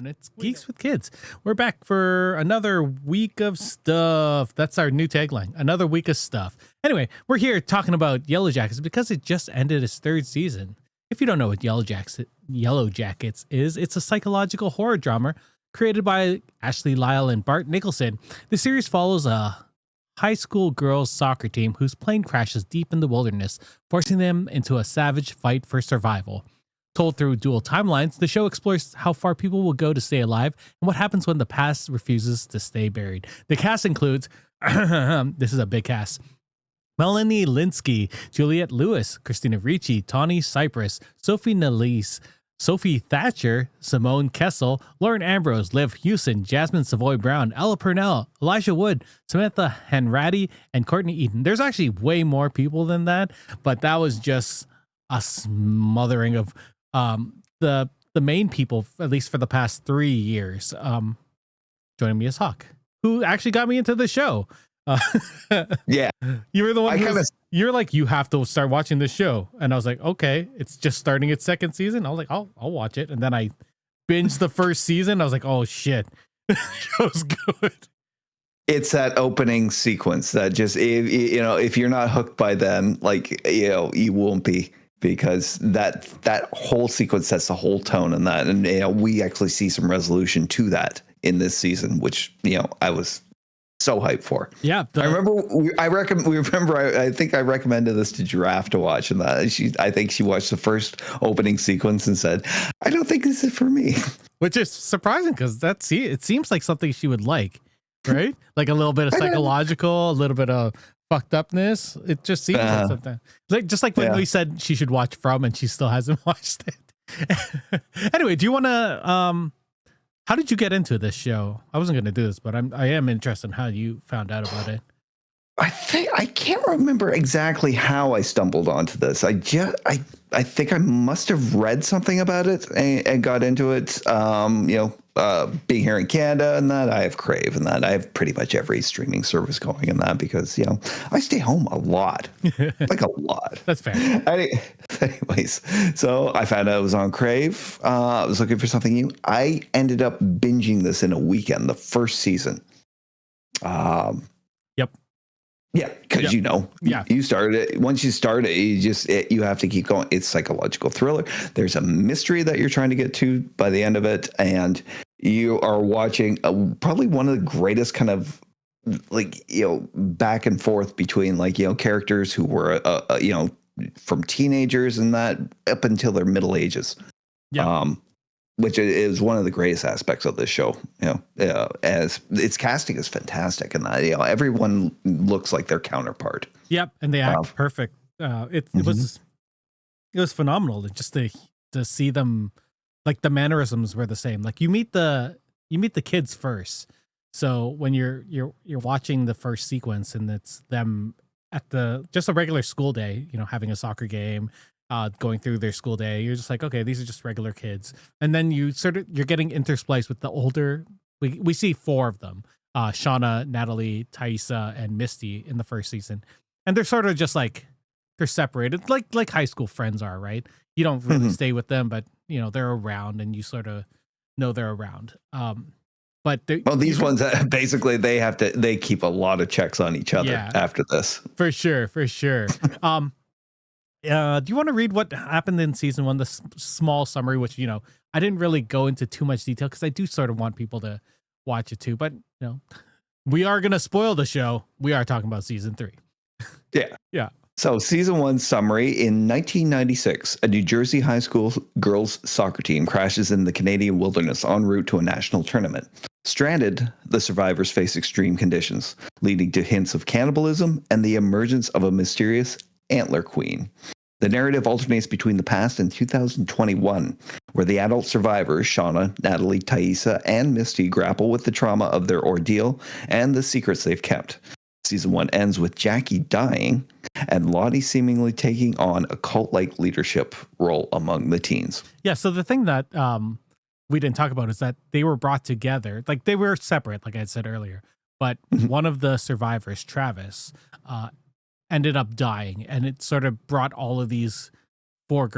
It's Geeks with Kids. We're back for another week of stuff. That's our new tagline. Another week of stuff. Anyway, we're here talking about Yellowjackets because it just ended its third season. If you don't know what Yellowjackets is, it's a psychological horror drama created by Ashley Lyle and Bart Nicholson. The series follows a high school girls soccer team whose plane crashes deep in the wilderness, forcing them into a savage fight for survival. Told through dual timelines, the show explores how far people will go to stay alive and what happens when the past refuses to stay buried. The cast includes, this is a big cast, Melanie Linsky, Juliette Lewis, Christina Ricci, Tawny Cypress, Sophie Nalise, Sophie Thatcher, Simone Kessel, Lauren Ambrose, Liv Hewson, Jasmine Savoy Brown, Ella Purnell, Elijah Wood, Samantha Hanratty, and Courtney Eaton. There's actually way more people than that, but that was just a smothering of the main people, at least for the past 3 years. Joining me is Hawk, who actually got me into the show. Yeah, you were the one you're like, you have to start watching this show, and I was like, okay, it's just starting its second season. I was like, I'll watch it, and then I binged the first season. I was like, oh shit, it was good. It's that opening sequence that just, if you're not hooked by then, you won't be, because that whole sequence sets the whole tone in that, and we actually see some resolution to that in this season, which I was so hyped for. Yeah, I think I recommended this to Giraffe to watch, and I think she watched the first opening sequence and said, "I don't think this is for me," which is surprising because it seems like something she would like, right? Like a little bit of psychological, a little bit of fucked upness. It just seems like something, just like when we said she should watch From, and she still hasn't watched it. Anyway, do you want to how did you get into this show? I wasn't going to do this, but I am interested in how you found out about it. I can't remember exactly how I stumbled onto this. I think I must have read something about it and got into it. Being here in Canada and that, I have Crave and that. I have pretty much every streaming service going in that because, I stay home a lot. Like a lot. That's fair. Anyways, so I found out it was on Crave. I was looking for something new. I ended up binging this in a weekend, the first season. Yep. Yeah, because you started it. Once you start it, you have to keep going. It's psychological thriller. There's a mystery that you're trying to get to by the end of it, and you are watching probably one of the greatest kind of back and forth between characters who were from teenagers and that up until their middle ages. Yeah. Which is one of the greatest aspects of this show, as its casting is fantastic, and everyone looks like their counterpart. Yep, and they act perfect. It was phenomenal just to see them, like the mannerisms were the same. Like you meet the kids first, so when you're watching the first sequence and it's them at just a regular school day, having a soccer game. Going through their school day, you're just like, okay, these are just regular kids, and then you're getting interspliced with the older. We see 4 of them: Shauna, Natalie, Thaisa, and Misty in the first season, and they're sort of just like they're separated, like high school friends are, right? You don't really stay with them, but they're around, and you sort of know they're around. But these ones basically they keep a lot of checks on each other after this, for sure. Do you want to read what happened in season 1, the small summary, which, I didn't really go into too much detail because I do sort of want people to watch it too, but we are going to spoil the show. We are talking about season 3. Yeah. So season 1 summary: in 1996, a New Jersey high school girls soccer team crashes in the Canadian wilderness en route to a national tournament. Stranded, the survivors face extreme conditions, leading to hints of cannibalism and the emergence of a mysterious antler queen. The narrative alternates between the past and 2021, where the adult survivors, Shauna, Natalie, Thaisa, and Misty, grapple with the trauma of their ordeal and the secrets they've kept. Season 1 ends with Jackie dying and Lottie seemingly taking on a cult-like leadership role among the teens. Yeah, so the thing that we didn't talk about is that they were brought together. Like, they were separate, like I said earlier, but one of the survivors, Travis, ended up dying, and it sort of brought all of these 4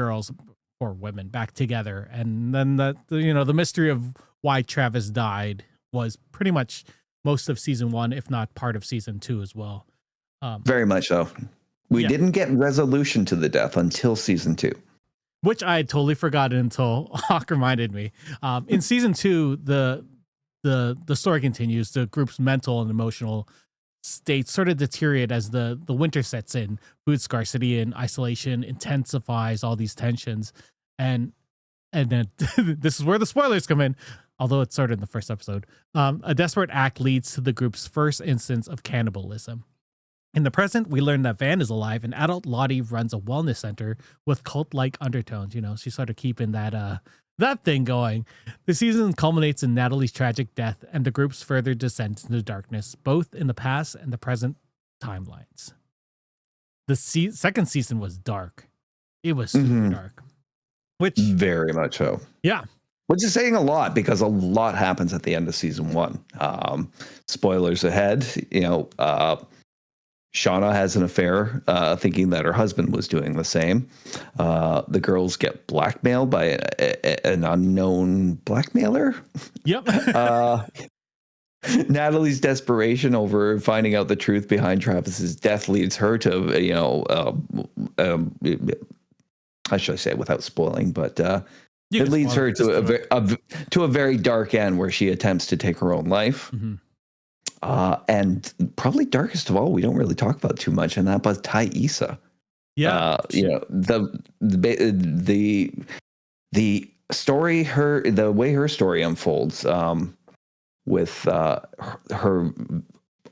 women back together. And then the mystery of why Travis died was pretty much most of season 1, if not part of season 2 as well. Very much so. We didn't get resolution to the death until season 2. Which I had totally forgotten until Hawk reminded me. In season 2, the story continues. The group's mental and emotional states sort of deteriorate as the winter sets in. Food scarcity and isolation intensifies all these tensions, and then this is where the spoilers come in. Although it's sort of in the first episode, a desperate act leads to the group's first instance of cannibalism. In the present, we learn that Van is alive, and adult Lottie runs a wellness center with cult-like undertones. You know, she's sort of keeping that thing going. The season culminates in Natalie's tragic death and the group's further descent into darkness, both in the past and the present timelines. The second season was dark. It was super dark. Which very much so. Yeah. Which is saying a lot because a lot happens at the end of season 1. Spoilers ahead, Shauna has an affair, thinking that her husband was doing the same. The girls get blackmailed by an unknown blackmailer. Yep. Natalie's desperation over finding out the truth behind Travis's death leads her to, how should I say it without spoiling, but it leads her to a very dark end where she attempts to take her own life. Mm-hmm. And probably darkest of all, we don't really talk about too much, and that was Thaisa. Yeah, the story, the way her story unfolds, with her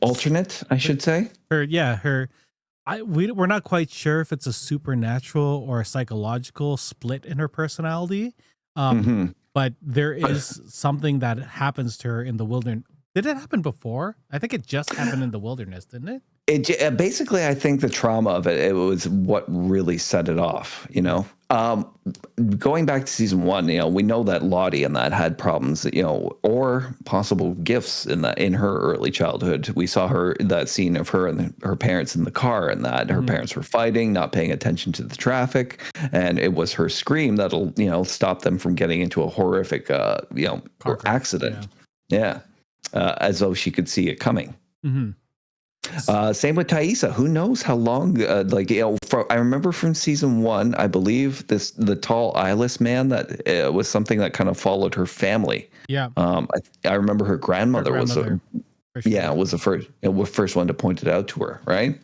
alternate, I should say. We're not quite sure if it's a supernatural or a psychological split in her personality. But there is something that happens to her in the wilderness. Did it happen before? I think it just happened in the wilderness, didn't it? It basically, I think the trauma of it was what really set it off. Going back to season 1, we know that Lottie and that had problems, or possible gifts in her early childhood. We saw that scene of her and her parents in the car, and that her parents were fighting, not paying attention to the traffic, and it was her scream that'll stop them from getting into a horrific accident. Yeah. As though she could see it coming. Same with Thaisa. Who knows how long? I remember from season 1, I believe the tall eyeless man that was something that kind of followed her family. Yeah. I remember her grandmother was the first one to point it out to her, right?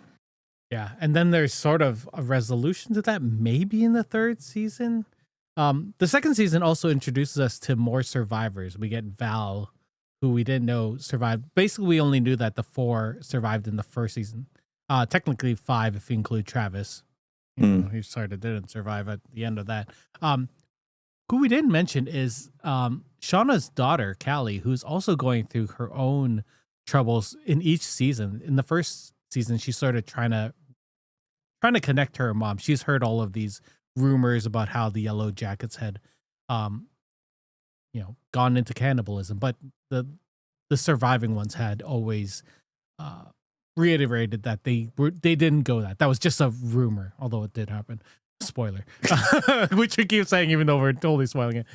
Yeah, and then there's sort of a resolution to that, maybe in the third season. The second season also introduces us to more survivors. We get Val, who we didn't know survived. Basically, we only knew that the 4 survived in the first season. Technically 5 if you include Travis. He sort of didn't survive at the end of that. Who we didn't mention is Shauna's daughter, Callie, who's also going through her own troubles in each season. In the first season, she's sort of trying to connect to her mom. She's heard all of these rumors about how the Yellowjackets had gone into cannibalism, but the surviving ones had always reiterated that they didn't go that was just a rumor, although it did happen. Spoiler. Which we keep saying even though we're totally spoiling it.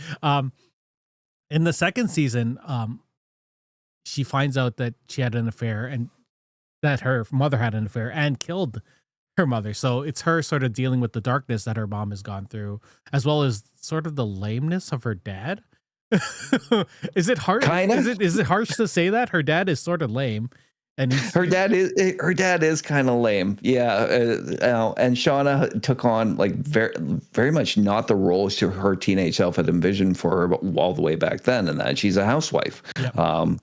In the second season, she finds out that she had an affair and that her mother had an affair and killed her mother. So it's her sort of dealing with the darkness that her mom has gone through, as well as sort of the lameness of her dad. Is it hard? Is it harsh to say that her dad is sort of lame, and her dad is kind of lame? Yeah, and Shauna took on very, very much not the role her teenage self had envisioned for her, but all the way back then, and that she's a housewife. Yep.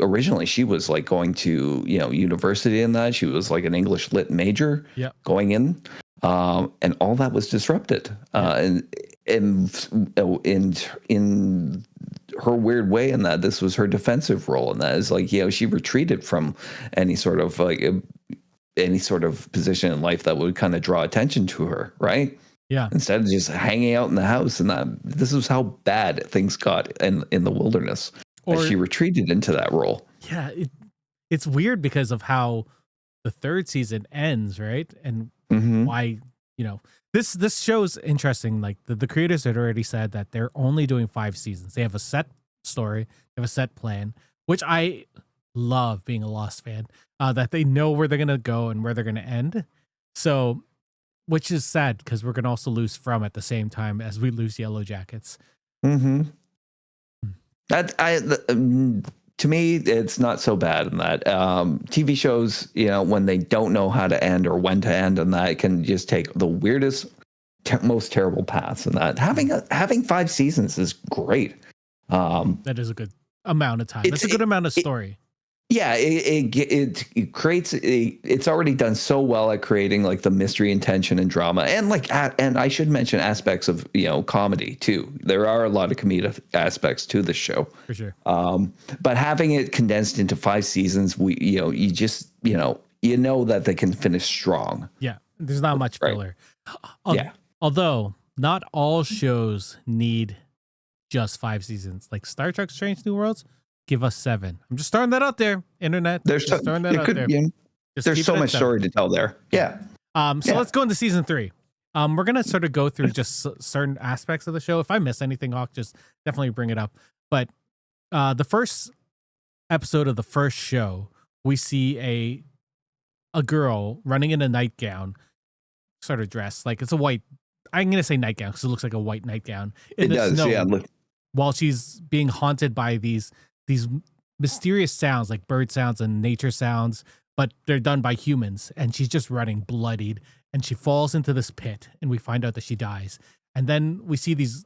Originally she was going to university, and that she was an English lit major. Yep. Going in, and all that was disrupted. In her weird way, in that this was her defensive role, and that is she retreated from any sort of position in life that would kind of draw attention to her, right? Yeah. Instead of just hanging out in the house, and that this is how bad things got in the wilderness. Or she retreated into that role. Yeah, it's weird because of how the third season ends, right? And why this show's interesting. The creators had already said that they're only doing 5 seasons. They have a set story. They have a set plan, which I love being a Lost fan. That they know where they're gonna go and where they're gonna end. So, which is sad because we're gonna also lose From at the same time as we lose Yellowjackets. Mm-hmm. To me, it's not so bad in that TV shows, when they don't know how to end or when to end, and that can just take the weirdest, most terrible paths. And that having 5 seasons is great. That is a good amount of time. That's a good amount of story. It creates it's already done so well at creating like the mystery and tension and drama, and and I should mention aspects of comedy too. There are a lot of comedic aspects to the show For sure. but having it condensed into 5 seasons, you just that they can finish strong. Yeah, there's not much filler. Yeah. Although not all shows need just 5 seasons. Like Star Trek Strange New Worlds, give us 7. I'm just throwing that out there, internet. There's just throwing that out there. There's so much story to tell there. Yeah. So let's go into season 3. We're gonna sort of go through just certain aspects of the show. If I miss anything, I'll just definitely bring it up. But the first episode of the first show, we see a girl running in a nightgown, sort of dressed like it's a white. I'm gonna say nightgown because it looks like a white nightgown. It does, yeah. While she's being haunted by these mysterious sounds, like bird sounds and nature sounds, but they're done by humans. And she's just running, bloodied, and she falls into this pit, and we find out that she dies. And then we see this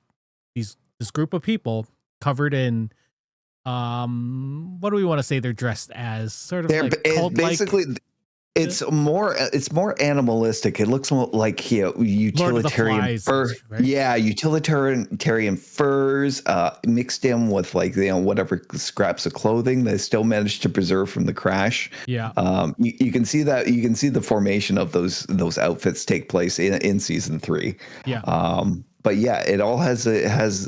group of people covered in what do we want to say they're dressed as? Sort of like cult-like. Basically it's more animalistic. It looks more like utilitarian fur. Right? Yeah, utilitarian furs mixed in with like whatever scraps of clothing they still managed to preserve from the crash. Yeah. You can see that. You can see the formation of those outfits take place in season 3. Yeah. But yeah, it all has a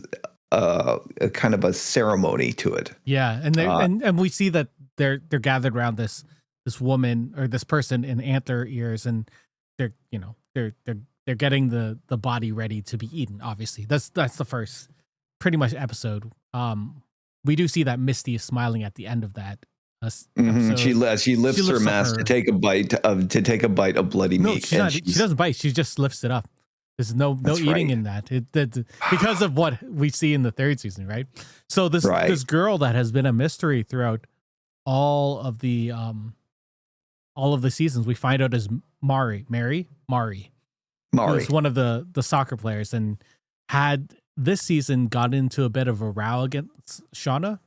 kind of a ceremony to it. Yeah, and and we see that they're gathered around this woman or this person in antler ears, and they're getting the body ready to be eaten. Obviously, that's the first pretty much episode. We do see that Misty is smiling at the end of that. She lifts her mask to take a bite of bloody meat. She doesn't bite. She just lifts it up. There's no eating in that. Because of what we see in the 3rd season, right? So this girl that has been a mystery throughout all of the seasons, we find out is Mari, who's one of the soccer players, and had this season got into a bit of a row against Shauna.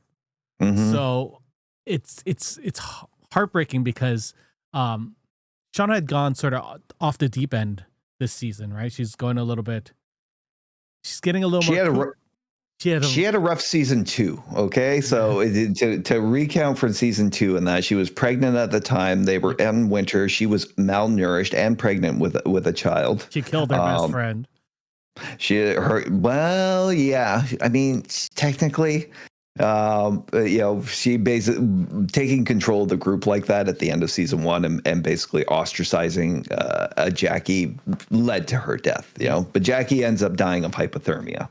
Mm-hmm. So it's heartbreaking because Shauna had gone sort of off the deep end this season, right? She's getting a little more. She had a rough season 2. Okay, so to recount for season 2, and that she was pregnant at the time. They were in winter. She was malnourished and pregnant with a child. She killed her best friend. I mean, technically, she basically taking control of the group like that at the end of season 1 and basically ostracizing Jackie led to her death. But Jackie ends up dying of hypothermia.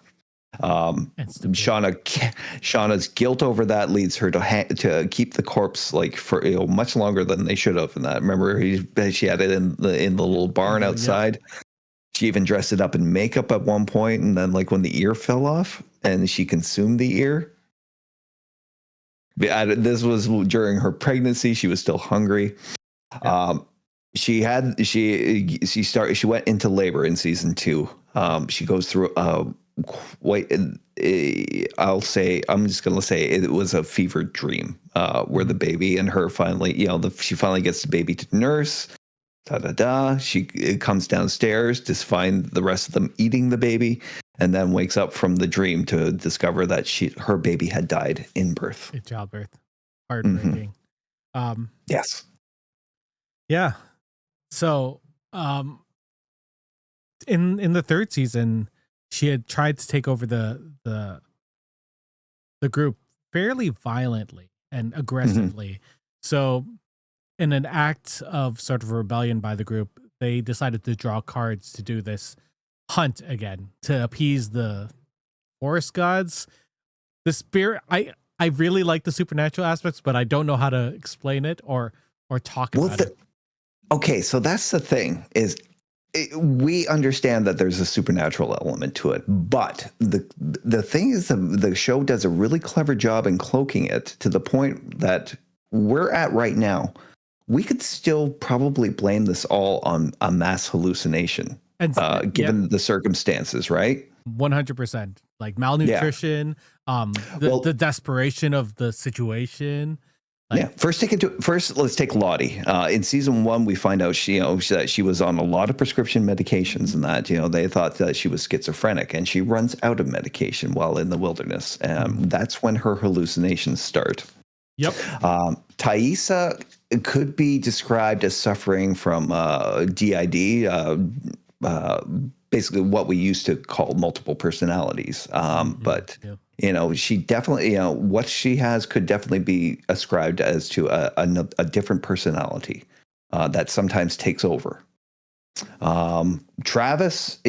Shauna's guilt over that leads her to keep the corpse like for much longer than they should have. And that, remember, she had it in the little barn outside. Yeah. She even dressed it up in makeup at one point, and then like when the ear fell off and she consumed the ear. This was during her pregnancy. She was still hungry. Yeah. She went into labor in season 2. She goes through I'm just gonna say it was a fevered dream where the baby and her finally, she finally gets the baby to nurse. She comes downstairs to find the rest of them eating the baby, and then wakes up from the dream to discover that her baby had died in birth. In childbirth. Heartbreaking. Mm-hmm. Yes. Yeah. So in the 3rd season, she had tried to take over the group fairly violently and aggressively. Mm-hmm. So in an act of sort of rebellion by the group, they decided to draw cards to do this hunt again to appease the forest gods. the spirit. I really like the supernatural aspects, but I don't know how to explain it or talk Well, about it. okay, so that's the thing is we understand that there's a supernatural element to it, but the thing is the show does a really clever job in cloaking it to the point that we're at right now. We could still probably blame this all on a mass hallucination, And yeah, given the circumstances, right? 100%. Like Yeah. malnutrition, the Well, desperation of the situation. Like, yeah. First, let's take Lottie. In season one, we find out that she was on a lot of prescription medications, and that they thought that she was schizophrenic, and she runs out of medication while in the wilderness. That's when her hallucinations start. yep. Thaisa could be described as suffering from DID, basically what we used to call multiple personalities. But Yeah. she definitely, what she has could definitely be ascribed as to a different personality that sometimes takes over. Travis,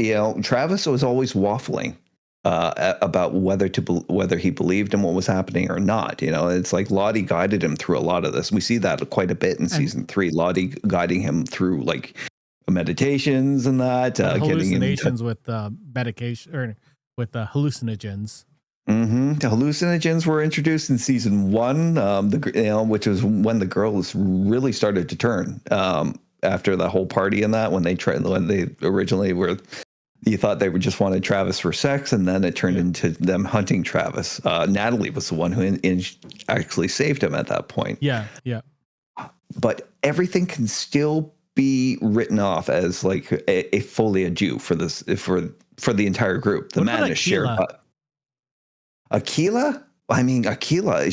Travis was always waffling about whether he believed in what was happening or not. It's like Lottie guided him through a lot of this. We see that quite a bit in And season 3. Lottie guiding him through like meditations and that, the getting him to. hallucinations with medication or with hallucinogens. The hallucinogens were introduced in season 1, which was when the girls really started to turn after the whole party and that when they originally were. You thought they would just wanted Travis for sex, and then it turned into them hunting Travis. Natalie was the one who actually saved him at that point. Yeah. But everything can still be written off as like a folie à jeu for this for the entire group. The What about madness shared. Akila? Aquila? I mean, Aquila,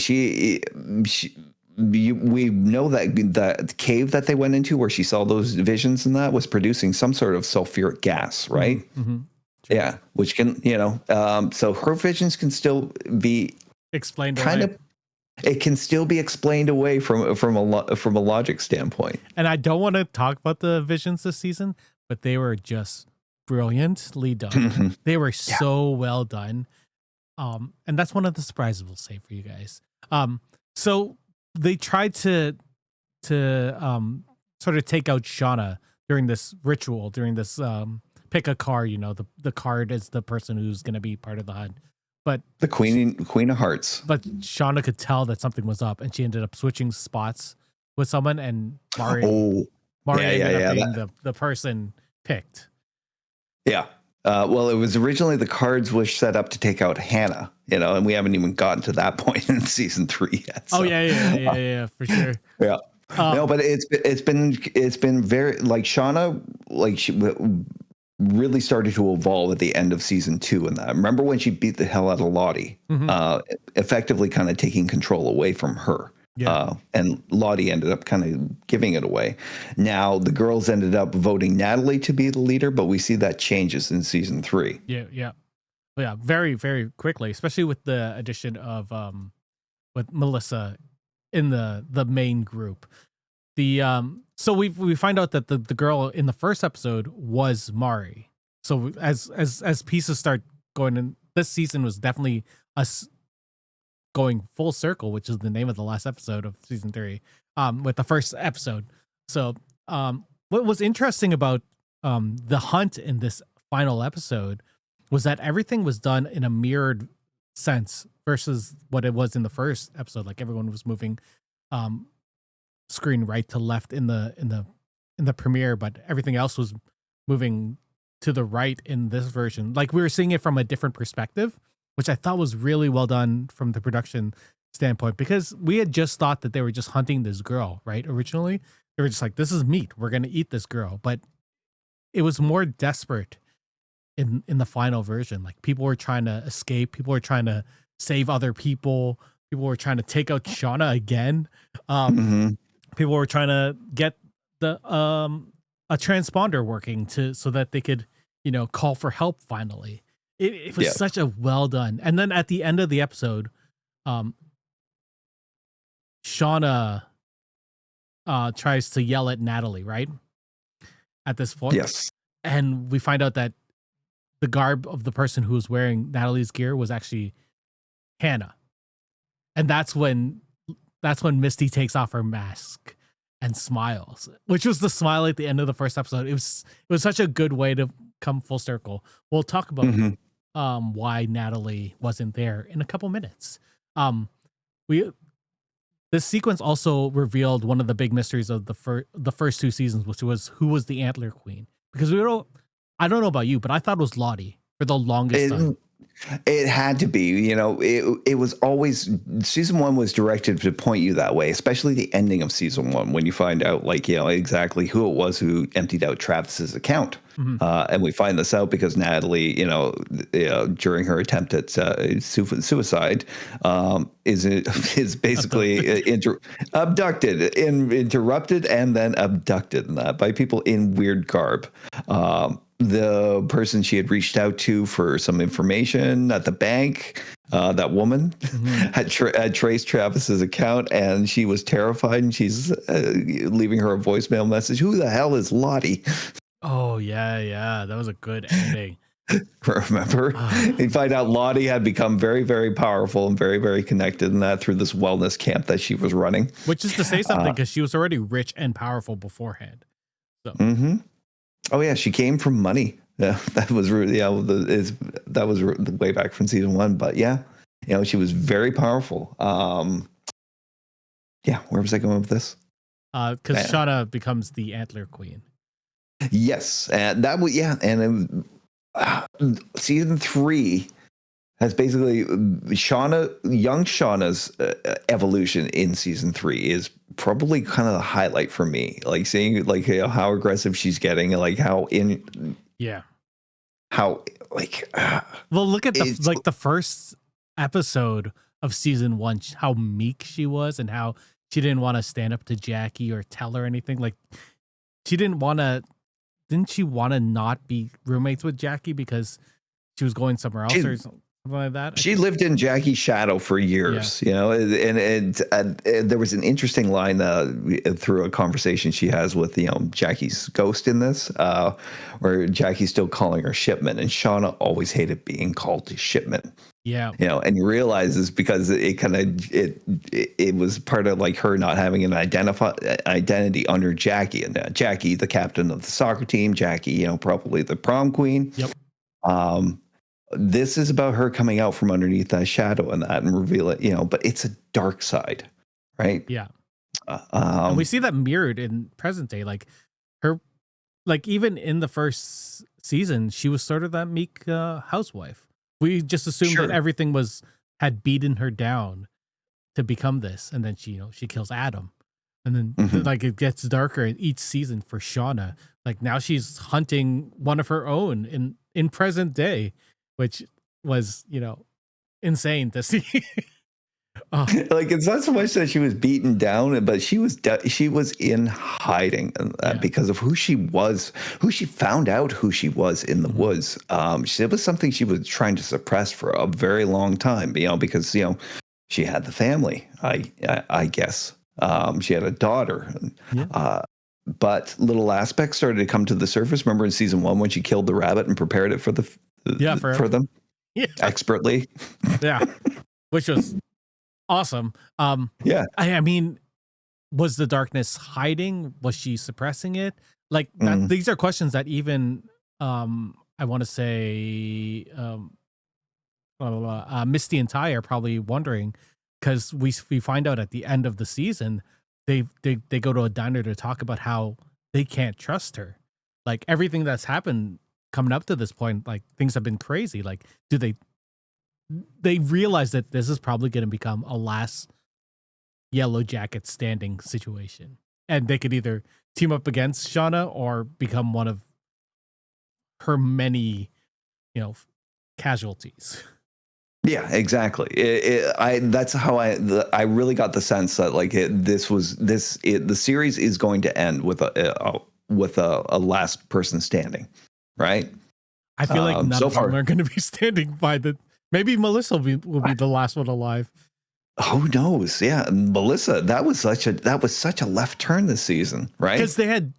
we know that the cave that they went into where she saw those visions and that was producing some sort of sulfuric gas, right? Mm-hmm. Yeah, which can, so her visions can still be Explained kind away. of, it can still be explained away from a logic standpoint. And I don't want to talk about the visions this season, but they were just brilliantly done. They were so well done. And that's one of the surprises we'll say for you guys. So they tried to sort of take out Shauna during this ritual, during this pick a card. The card is the person who's going to be part of the hunt. But the Queen of Hearts. But Shauna could tell that something was up, and she ended up switching spots with someone, and Mari ended up being the person picked. Yeah. Well, it was originally the cards was set up to take out Hannah, and we haven't even gotten to that point in season 3 yet. So. Oh yeah, for sure. Yeah. No, but it's been very like Shauna, like she really started to evolve at the end of season 2. And that, remember when she beat the hell out of Lottie, effectively kind of taking control away from her. Yeah. And Lottie ended up kind of giving it away. Now the girls ended up voting Natalie to be the leader, but we see that changes in season 3. Yeah. Very, very quickly, especially with the addition of with Melissa in the main group. So we find out that the girl in the first episode was Mari. So as pieces start going in, this season was definitely us going full circle, which is the name of the last episode of season 3, with the first episode. So what was interesting about the hunt in this final episode was that everything was done in a mirrored sense versus what it was in the first episode. Like everyone was moving screen right to left in the premiere, but everything else was moving to the right in this version. Like we were seeing it from a different perspective, which I thought was really well done from the production standpoint, because we had just thought that they were just hunting this girl, right? Originally, they were just like, this is meat, we're gonna eat this girl. But it was more desperate in the final version. Like people were trying to escape, people were trying to save other people were trying to take out Shauna again. People were trying to get the a transponder working so that they could call for help finally. It was such a well done. And then at the end of the episode, Shauna tries to yell at Natalie, right? At this point. Yes. And we find out that the garb of the person who was wearing Natalie's gear was actually Hannah. And that's when Misty takes off her mask and smiles, which was the smile at the end of the first episode. It was such a good way to come full circle. We'll talk about why Natalie wasn't there in a couple minutes. We This sequence also revealed one of the big mysteries of the first two seasons, which was who was the Antler Queen. Because I don't know about you, but I thought it was Lottie for the longest time. It had to be, it was always, season one was directed to point you that way, especially the ending of season one, when you find out exactly who it was who emptied out Travis's account. And we find this out because Natalie, during her attempt at suicide, is basically abducted, interrupted, and then abducted by people in weird garb. The person she had reached out to for some information at the bank, that woman, had traced Travis's account, and she was terrified, and she's leaving her a voicemail message. Who the hell is Lottie? Oh, yeah. That was a good ending. Remember? You find out Lottie had become very, very powerful and very, very connected in that through this wellness camp that she was running. Which is to say something, because she was already rich and powerful beforehand. So. Oh yeah, she came from money. Yeah, that was way back from season one. But yeah, she was very powerful. Yeah, where was I going with this? Because Shauna becomes the Antler Queen. Yes, and that was and season 3 has basically young Shauna's evolution in season 3 is probably kind of the highlight for me. Like seeing how aggressive she's getting, well, look at the first episode of season 1, how meek she was and how she didn't want to stand up to Jackie or tell her anything. Like didn't she want to not be roommates with Jackie because she was going somewhere else or something like that? She lived in Jackie's shadow for years, and there was an interesting line through a conversation she has with Jackie's ghost in this, where Jackie's still calling her Shipman, and Shauna always hated being called Shipman. Yeah, and you realize it's because it was part of her not having an identity under Jackie, and Jackie, the captain of the soccer team, Jackie, probably the prom queen. Yep. This is about her coming out from underneath that shadow and reveal it, but it's a dark side, right? Yeah. And we see that mirrored in present day, even in the first season, she was sort of that meek housewife. We just assumed that everything had beaten her down to become this, and then she kills Adam, and then it gets darker in each season for Shauna. Now she's hunting one of her own in present day, which was insane to see. It's not so much that she was beaten down, but she was in hiding because of who she was, who she found out who she was in the woods. It was something she was trying to suppress for a very long time, because she had the family. I guess she had a daughter, but little aspects started to come to the surface. Remember in season 1 when she killed the rabbit and prepared it for them expertly. Yeah, which was awesome. Yeah. I mean, was the darkness hiding? Was she suppressing it? These are questions that even I want to say Misty and Ty are probably wondering, because we find out at the end of the season they go to a diner to talk about how they can't trust her. Everything that's happened coming up to this point, things have been crazy. Do they realize that this is probably going to become a last Yellowjackets standing situation, and they could either team up against Shauna or become one of her many, casualties. Yeah, exactly. That's how I really got the sense that the series is going to end with a last person standing, right? I feel like none of them are going to be standing by maybe Melissa will be the last one alive. Who knows? Yeah, Melissa, that was such a left turn this season, right? Because they had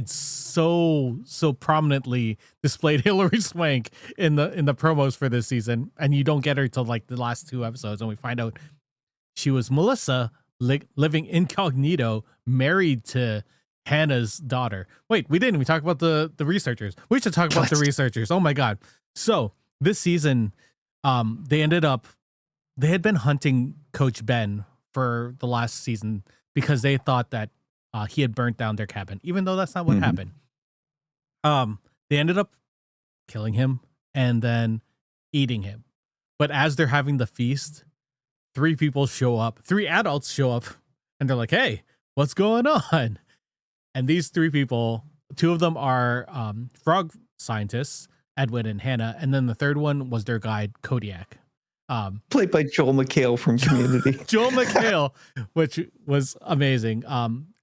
so prominently displayed Hilary Swank in the promos for this season, and you don't get her till like the last 2 episodes, and we find out she was Melissa living incognito, married to Hannah's daughter. Wait, we didn't. We talked about the researchers. We should talk about the researchers. Oh my god! So this season, they had been hunting Coach Ben for the last season because they thought that he had burnt down their cabin, even though that's not what happened. They ended up killing him and then eating him. But as they're having the feast, 3 adults show up, and they're like, "Hey, what's going on?" And these 3 people, 2 of them are frog scientists, Edwin and Hannah, and then the third one was their guide, Kodiak. Played by Joel McHale from Community. Joel McHale, which was amazing.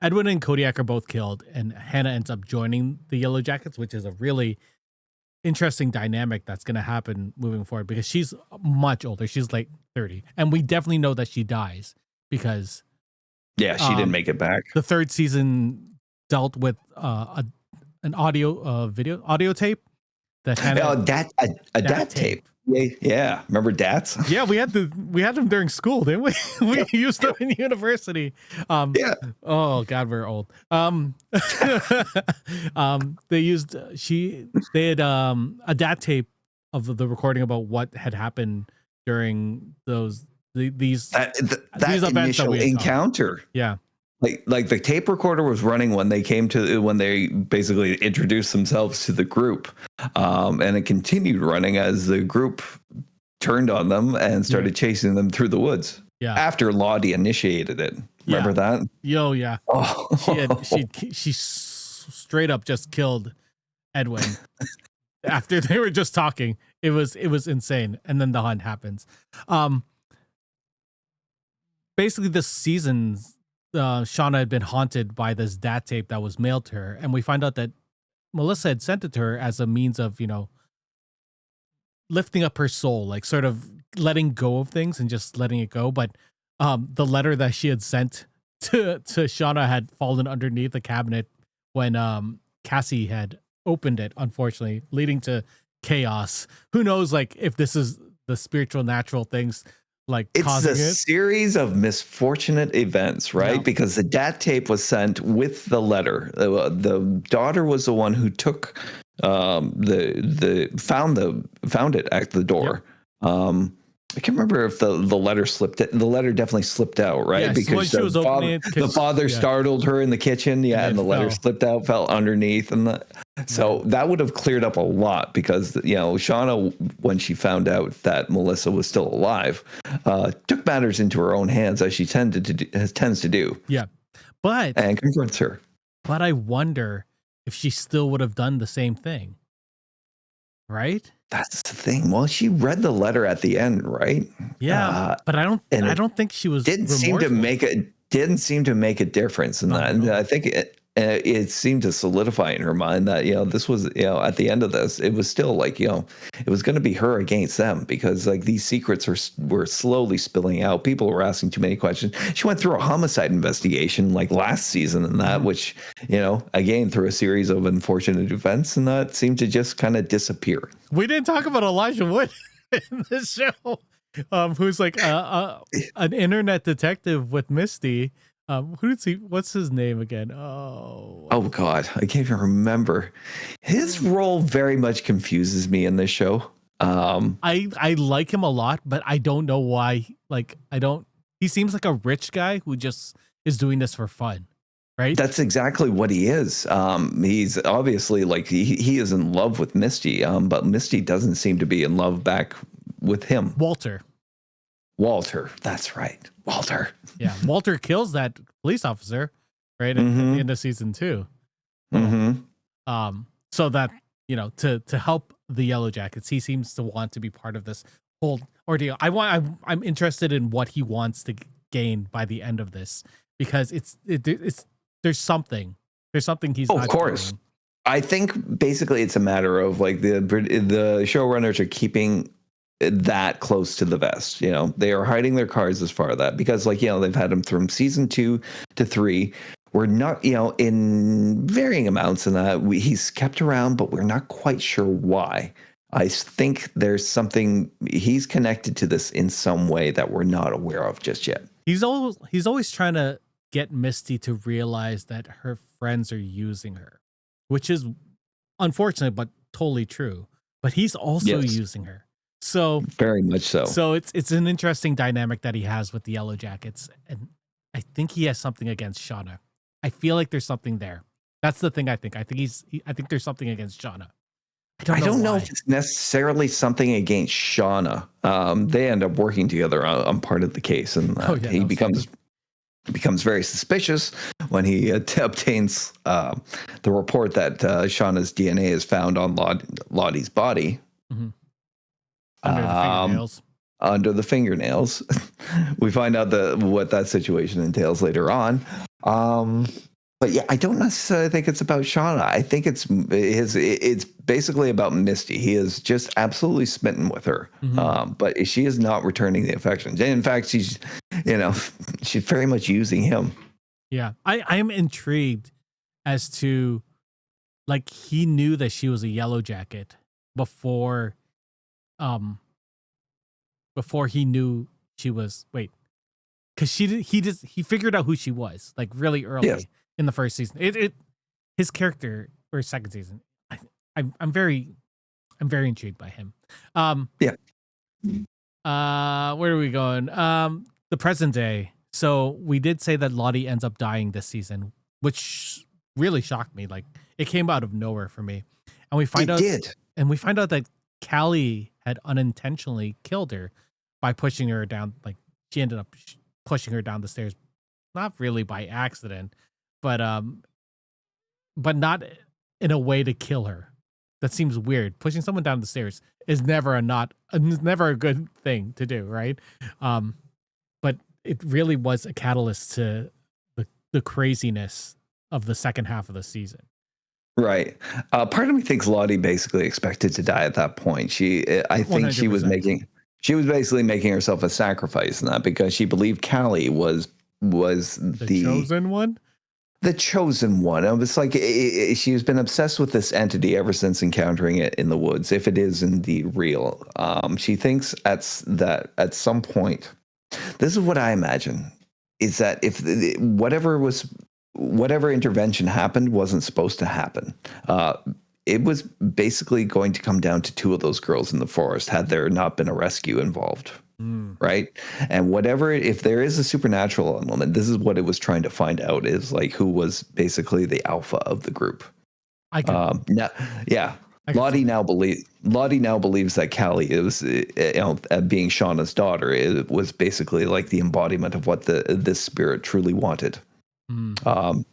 Edwin and Kodiak are both killed, and Hannah ends up joining the Yellowjackets, which is a really interesting dynamic that's going to happen moving forward because she's much older. She's like 30, and we definitely know that she dies because she didn't make it back. The 3rd season dealt with an audio tape that Hannah a DAT tape. Yeah. Remember DATs? Yeah, we had them during school, didn't we? We used them in university. Yeah. Oh God, we're old. They had a DAT tape of the recording about what had happened during these events initial encounter. Yeah. Like the tape recorder was running when they basically introduced themselves to the group, and it continued running as the group turned on them and started chasing them through the woods. Yeah. After Lottie initiated it, remember that? Yo, yeah. Oh. She straight up just killed Edwin after they were just talking. It was insane, and then the hunt happens. Basically, this season's. Shauna had been haunted by this DAT tape that was mailed to her, and we find out that Melissa had sent it to her as a means of, lifting up her soul, like sort of letting go of things and just letting it go. But the letter that she had sent to Shauna had fallen underneath the cabinet when Cassie had opened it, unfortunately, leading to chaos. Who knows, like, if this is the spiritual natural things like it's a series of misfortunate events, right? Yeah. Because the DAT tape was sent with the letter. The daughter was the one who took found it at the door. Yep. I can't remember if the letter slipped. The letter definitely slipped out, right? Yeah, because the father startled her in the kitchen. Yeah, and the letter slipped out, fell underneath, and so that would have cleared up a lot because Shauna, when she found out that Melissa was still alive, took matters into her own hands as she tends to do. Yeah, and confronts her. But I wonder if she still would have done the same thing, right? That's the thing. Well, she read the letter at the end, right? Yeah, but I don't think she was. Didn't seem to make a difference in that. And I think it seemed to solidify in her mind that this was at the end of this, it was still like it was going to be her against them because like these secrets were slowly spilling out. People were asking too many questions. She went through a homicide investigation like last season and that, which again through a series of unfortunate events, and that seemed to just kind of disappear. We didn't talk about Elijah Wood in this show, who's like an internet detective with Misty. What's his name again? Oh God, I can't even remember. His role very much confuses me in this show. I like him a lot, but I don't know why. He seems like a rich guy who just is doing this for fun, right? That's exactly what he is. He's obviously like he is in love with Misty, but Misty doesn't seem to be in love back with him. Walter, that's right. Walter. Yeah, Walter kills that police officer right at the end of season 2. Mm-hmm. So that to help the Yellowjackets, he seems to want to be part of this whole ordeal. I'm interested in what he wants to gain by the end of this because there's something he's not. Of course, doing. I think basically it's a matter of like the showrunners are keeping that close to the vest. You know, they are hiding their cards as far as that because, like, you know, they've had him from season 2 to 3. We're not, you know, in varying amounts in that he's kept around, but we're not quite sure why. I think there's something he's connected to this in some way that we're not aware of just yet. He's always trying to get Misty to realize that her friends are using her, which is unfortunate but totally true. But he's also Yes, using her. So very much so. so it's an interesting dynamic that he has with the Yellowjackets, and I think he has something against Shauna. I feel like there's something there. That's the thing I think. I think there's something against Shauna. I don't know why. if it's necessarily something against Shauna. They end up working together on part of the case, and he becomes very suspicious when he obtains the report that Shauna's DNA is found on Lottie's body. Mhm. Under the fingernails. Under the fingernails. We find out what that situation entails later on. But yeah, I don't necessarily think it's about Shauna. I think it's basically about Misty. He is just absolutely smitten with her. Mhm. But she is not returning the affections. And in fact, she's very much using him. Yeah. I am intrigued as to, like, he knew that she was a yellow jacket before um before he knew she was because he figured out who she was like really Yes. early in the first season. His character or second season. I'm very intrigued by him. Yeah. Where are we going? The present day. So we did say that Lottie ends up dying this season, which really shocked me. Like, it came out of nowhere for me. And we find out that Callie had unintentionally killed her by pushing her down. Like, she ended up pushing her down the stairs, not really by accident, but not in a way to kill her. That seems weird. Pushing someone down the stairs is never a good thing to do, right? But it really was a catalyst to the craziness of the second half of the season. Right. Part of me thinks Lottie basically expected to die at that point. I think she was 100%. basically making herself a sacrifice in that because she believed Callie was The chosen one. the chosen one. It was like she's been obsessed with this entity ever since encountering it in the woods. If it is indeed real, she thinks at some point, this is what I imagine, is that if whatever intervention happened wasn't supposed to happen. It was basically going to come down to two of those girls in the forest had there not been a rescue involved. Right. And if there is a supernatural element, this is what it was trying to find out is like who was basically the alpha of the group. Lottie now believes that Callie is, being Shauna's daughter, it was basically like the embodiment of what this spirit truly wanted.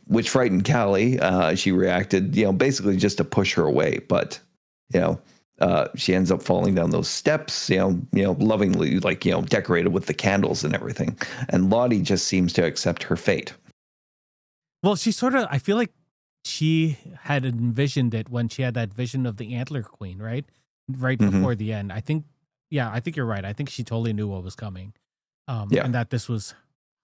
Which frightened Callie. She reacted, basically just to push her away. But, she ends up falling down those steps, lovingly, decorated with the candles and everything. And Lottie just seems to accept her fate. Well, I feel like she had envisioned it when she had that vision of the Antler Queen, right? Right before the end. I think you're right. I think she totally knew what was coming. And that this was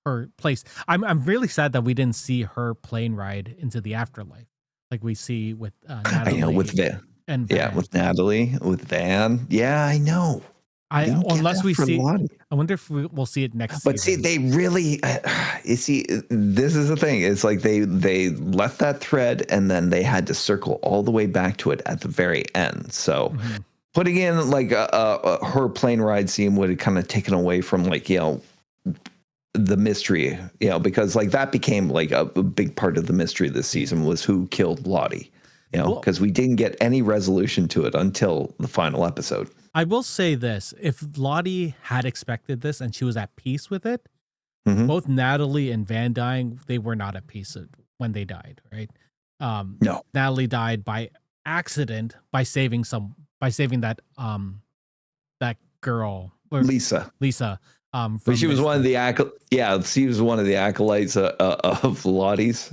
her place. I'm really sad that we didn't see her plane ride into the afterlife like we see with Natalie. I know, with Van. And Van. Yeah, with Natalie, with Van. Yeah, I know. Unless we see, Lottie. I wonder if we'll see it next season. But see, they really, this is the thing. It's like they left that thread and then they had to circle all the way back to it at the very end. So putting in like her plane ride scene would have kind of taken away from the mystery, because like that became like a big part of the mystery this season was who killed Lottie, because we didn't get any resolution to it until the final episode. I will say this, if Lottie had expected this and she was at peace with it, both Natalie and Van dying, they were not at peace when they died, right? No. Natalie died by accident by saving that girl, Lisa. She was one of the acolytes of Lottie's.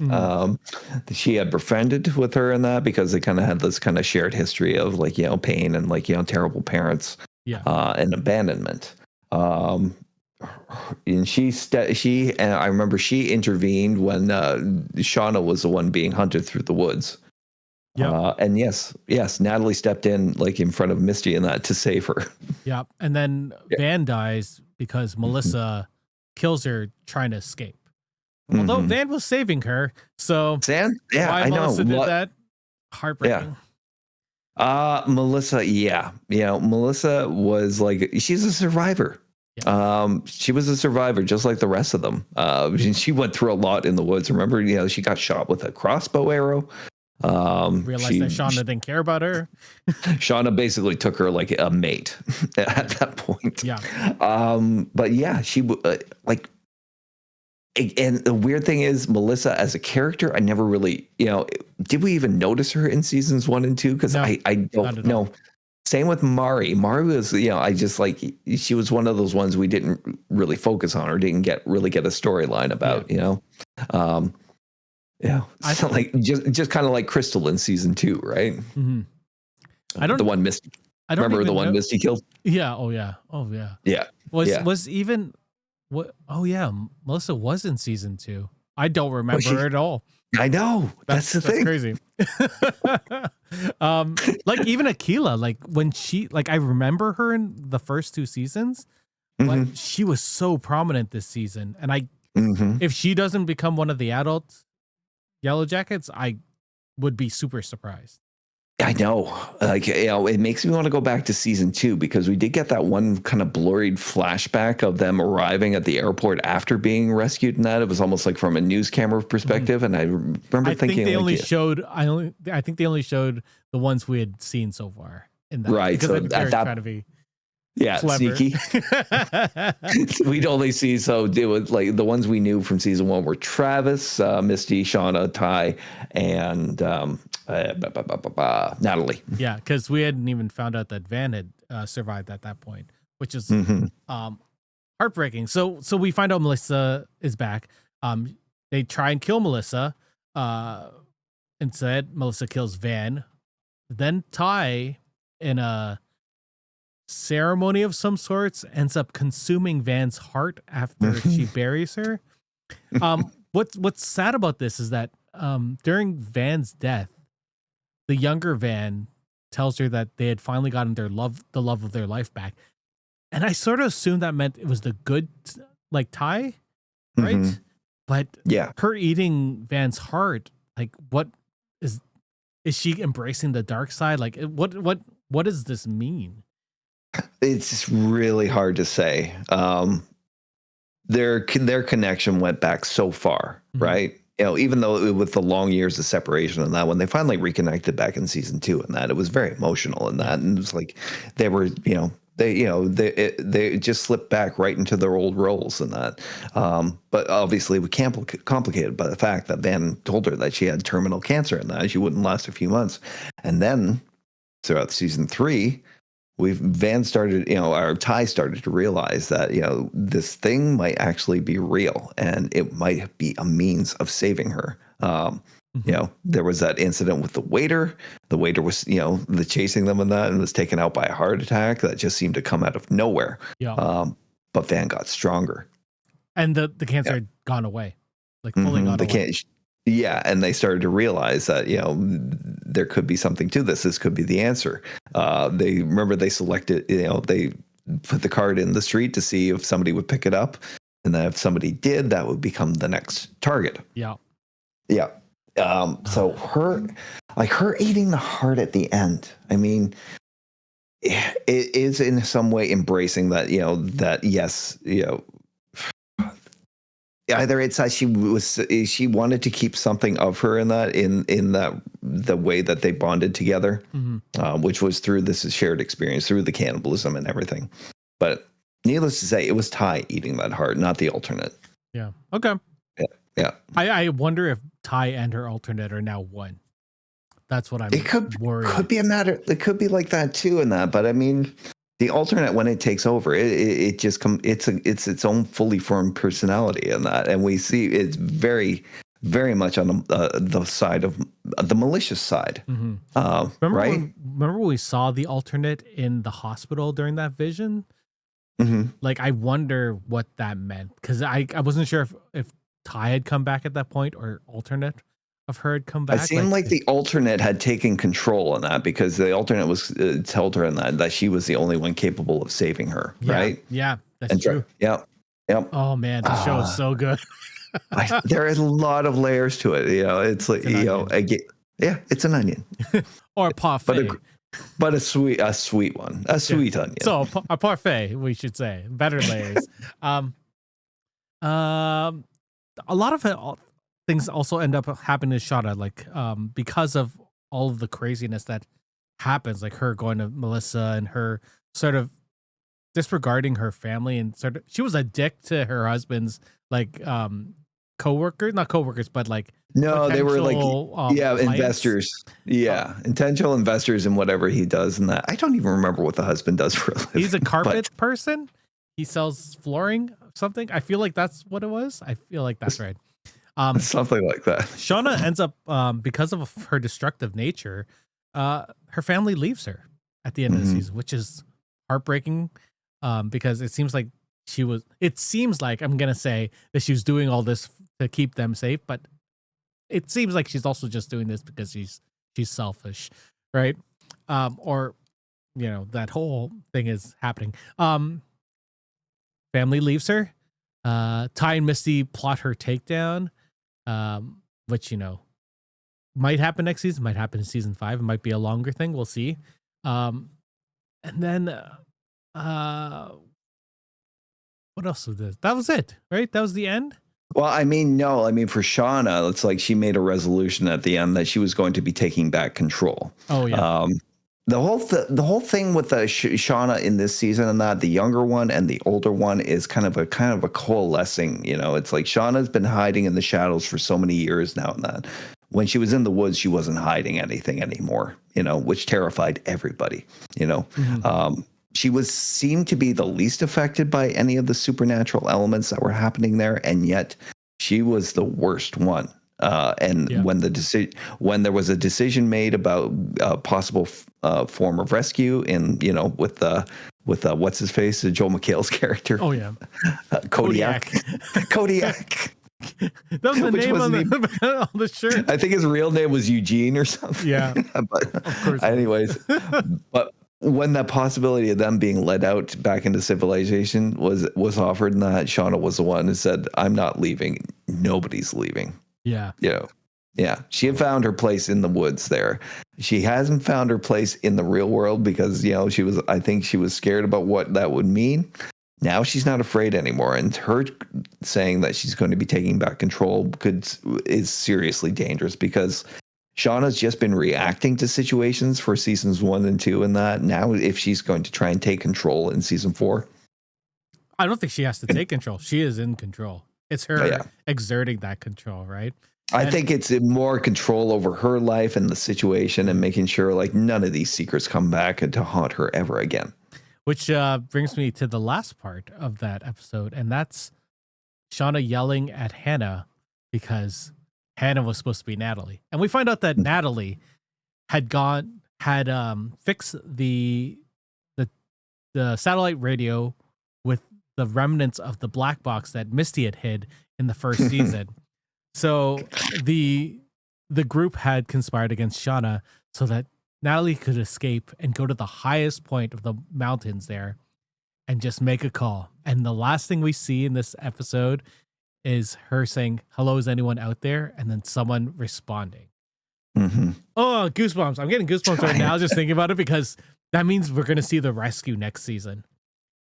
She had befriended with her in that because they kind of had this kind of shared history of pain and terrible parents. Yeah. and abandonment. And she and I remember she intervened when Shauna was the one being hunted through the woods. Yep. And yes, Natalie stepped in like in front of Misty and that to save her. Yep. And then Yeah. Van dies because Melissa kills her trying to escape. Although Mhm. Van was saving her, so Sam? Yeah, why I know. Melissa did that? Heartbreaking. Melissa, yeah. Melissa was like, she's a survivor. She was a survivor just like the rest of them. She went through a lot in the woods. Remember, she got shot with a crossbow arrow. Realized that Shauna didn't care about her. Shauna basically took her like a mate at that point. Yeah. But yeah, she like, and the weird thing is Melissa as a character, I never really, did we even notice her in seasons 1 and 2? Because No, I don't know. Same with Mari. Mari was, I just like, she was one of those ones we didn't really focus on or didn't really get a storyline about, I so like just kind of like Crystal in season 2, right? Mm-hmm. The one Misty. I don't remember the one know. Misty killed. Yeah. Oh yeah. Oh yeah. Yeah. Was even what? Oh yeah. Melissa was in season 2. I don't remember her at all. I know. That's the thing. Crazy. Like even Akila, like when she, like I remember her in the first 2 seasons, but she was so prominent this season, and if she doesn't become one of the adult Yellowjackets, I would be super surprised. I know. Like, it makes me want to go back to season 2 because we did get that one kind of blurred flashback of them arriving at the airport after being rescued, and that it was almost like from a news camera perspective. And I remember thinking, they only showed. I think they only showed the ones we had seen so far in that, right? Because So they were trying to be clever. Sneaky. We'd only see it was like the ones we knew from season 1 were Travis, Misty, Shauna, Ty, and Natalie. Yeah, because we hadn't even found out that Van had survived at that point, which is heartbreaking. So we find out Melissa is back. They try and kill Melissa. Instead, Melissa kills Van. Then Ty, in a ceremony of some sorts, ends up consuming Van's heart after she buries her. What's sad about this is that during Van's death, the younger Van tells her that they had finally gotten the love of their life back, and I sort of assumed that meant it was the good, like Ty, right? But her eating Van's heart, like, what is she embracing the dark side? Like, what does this mean? It's really hard to say. Their connection went back so far, right? Even though with the long years of separation and that, when they finally reconnected back in season 2 and that, it was very emotional in that, and it was like they were, they just slipped back right into their old roles and that. But obviously, we complicated by the fact that Van told her that she had terminal cancer and that she wouldn't last a few months, and then throughout season 3. Van started, our Ty started to realize that, this thing might actually be real and it might be a means of saving her. There was that incident with the waiter. The waiter was, the chasing them and that, and was taken out by a heart attack that just seemed to come out of nowhere. Yeah. But Van got stronger. And the cancer had gone away, like fully gone away. Yeah, and they started to realize that, there could be something to this. This could be the answer. They selected, they put the card in the street to see if somebody would pick it up. And then if somebody did, that would become the next target. Yeah. Yeah. So her eating the heart at the end, I mean, it is in some way embracing that, that yes, either it's that she wanted to keep something of her in that the way that they bonded together, which was through this shared experience, through the cannibalism and everything. But needless to say, it was Ty eating that heart, not the alternate. Yeah. Okay. Yeah. I wonder if Ty and her alternate are now one. That's what I'm worried. Could be a matter. It could be like that too, in that. But I mean, the alternate, when it takes over, it just it's its own fully formed personality in that, and we see it's very, very much on the side of the malicious side. Mm-hmm. Right? Remember when we saw the alternate in the hospital during that vision? Hmm. Like, I wonder what that meant, because I wasn't sure if Ty had come back at that point or alternate of her had come It back. seemed Like, like the alternate had taken control on that because the alternate was told her in that she was the only one capable of saving her, yeah, right? yeah, that's true. Yep, yep. Oh man, the show is so good. There is a lot of layers to it. It's like It's an onion again, yeah, it's an onion, or a but parfait. a sweet one, a Yeah. sweet onion. So a parfait, we should say, better layers. Um, um, a lot of things also end up happening to Shada, like because of all of the craziness that happens, like her going to Melissa and her sort of disregarding her family, and sort of she was a dick to her husband's like coworkers, not coworkers, but like No, they were like, potential yeah, clients. investors. Uh, Yeah, intentional investors in whatever he does. And that I don't even remember what the husband does for a living. He's a but carpet person. He sells flooring, something. I feel like that's what it was. I feel like that's right. something like that. Shauna ends up because of her destructive nature, her family leaves her at the end of the Mhm. season, which is heartbreaking. Because it seems like I'm gonna say that she was doing all this to keep them safe, but it seems like she's also just doing this because she's selfish, right? Or that whole thing is happening. Family leaves her. Ty and Misty plot her takedown, which might happen next season, might happen in season 5. It might be a longer thing. We'll see. And then what else was this? That was it, right? That was the end. Well, I mean, no, I mean, for Shauna, it's like she made a resolution at the end that she was going to be taking back control. Oh yeah. The whole thing with the Shauna in this season and that the younger one and the older one is kind of a coalescing. It's like Shauna's been hiding in the shadows for so many years now, and that when she was in the woods, she wasn't hiding anything anymore. Which terrified everybody. Mhm. She seemed to be the least affected by any of the supernatural elements that were happening there, and yet she was the worst one. And Yeah. when there was a decision made about a possible form of rescue, with what's his face, Joel McHale's character, Oh yeah. Kodiak, Kodiak. That was the Which name on wasn't on the shirt. I think his real name was Eugene or something. Yeah. But Of course. anyways, but when that possibility of them being led out back into civilization was offered, and that Shauna was the one who said, "I'm not leaving. Nobody's leaving." Yeah. Yeah. She had found her place in the woods there. She hasn't found her place in the real world because I think she was scared about what that would mean. Now she's not afraid anymore, and her saying that she's going to be taking back control is seriously dangerous because Shauna's just been reacting to situations for seasons 1 and 2, and that now if she's going to try and take control in season 4, I don't think she has to take control. She is in control. It's her exerting that control, right? I think it's more control over her life and the situation and making sure like none of these secrets come back and to haunt her ever again. Which brings me to the last part of that episode, and that's Shauna yelling at Hannah because Hannah was supposed to be Natalie. And we find out that Natalie had fixed the satellite radio with the remnants of the black box that Misty had hid in the first season. So the group had conspired against Shauna so that Natalie could escape and go to the highest point of the mountains there and just make a call. And the last thing we see in this episode is her saying, "Hello, is anyone out there?" And then someone responding. Mm-hmm. Oh, goosebumps. I'm getting goosebumps right now just thinking about it because that means we're going to see the rescue next season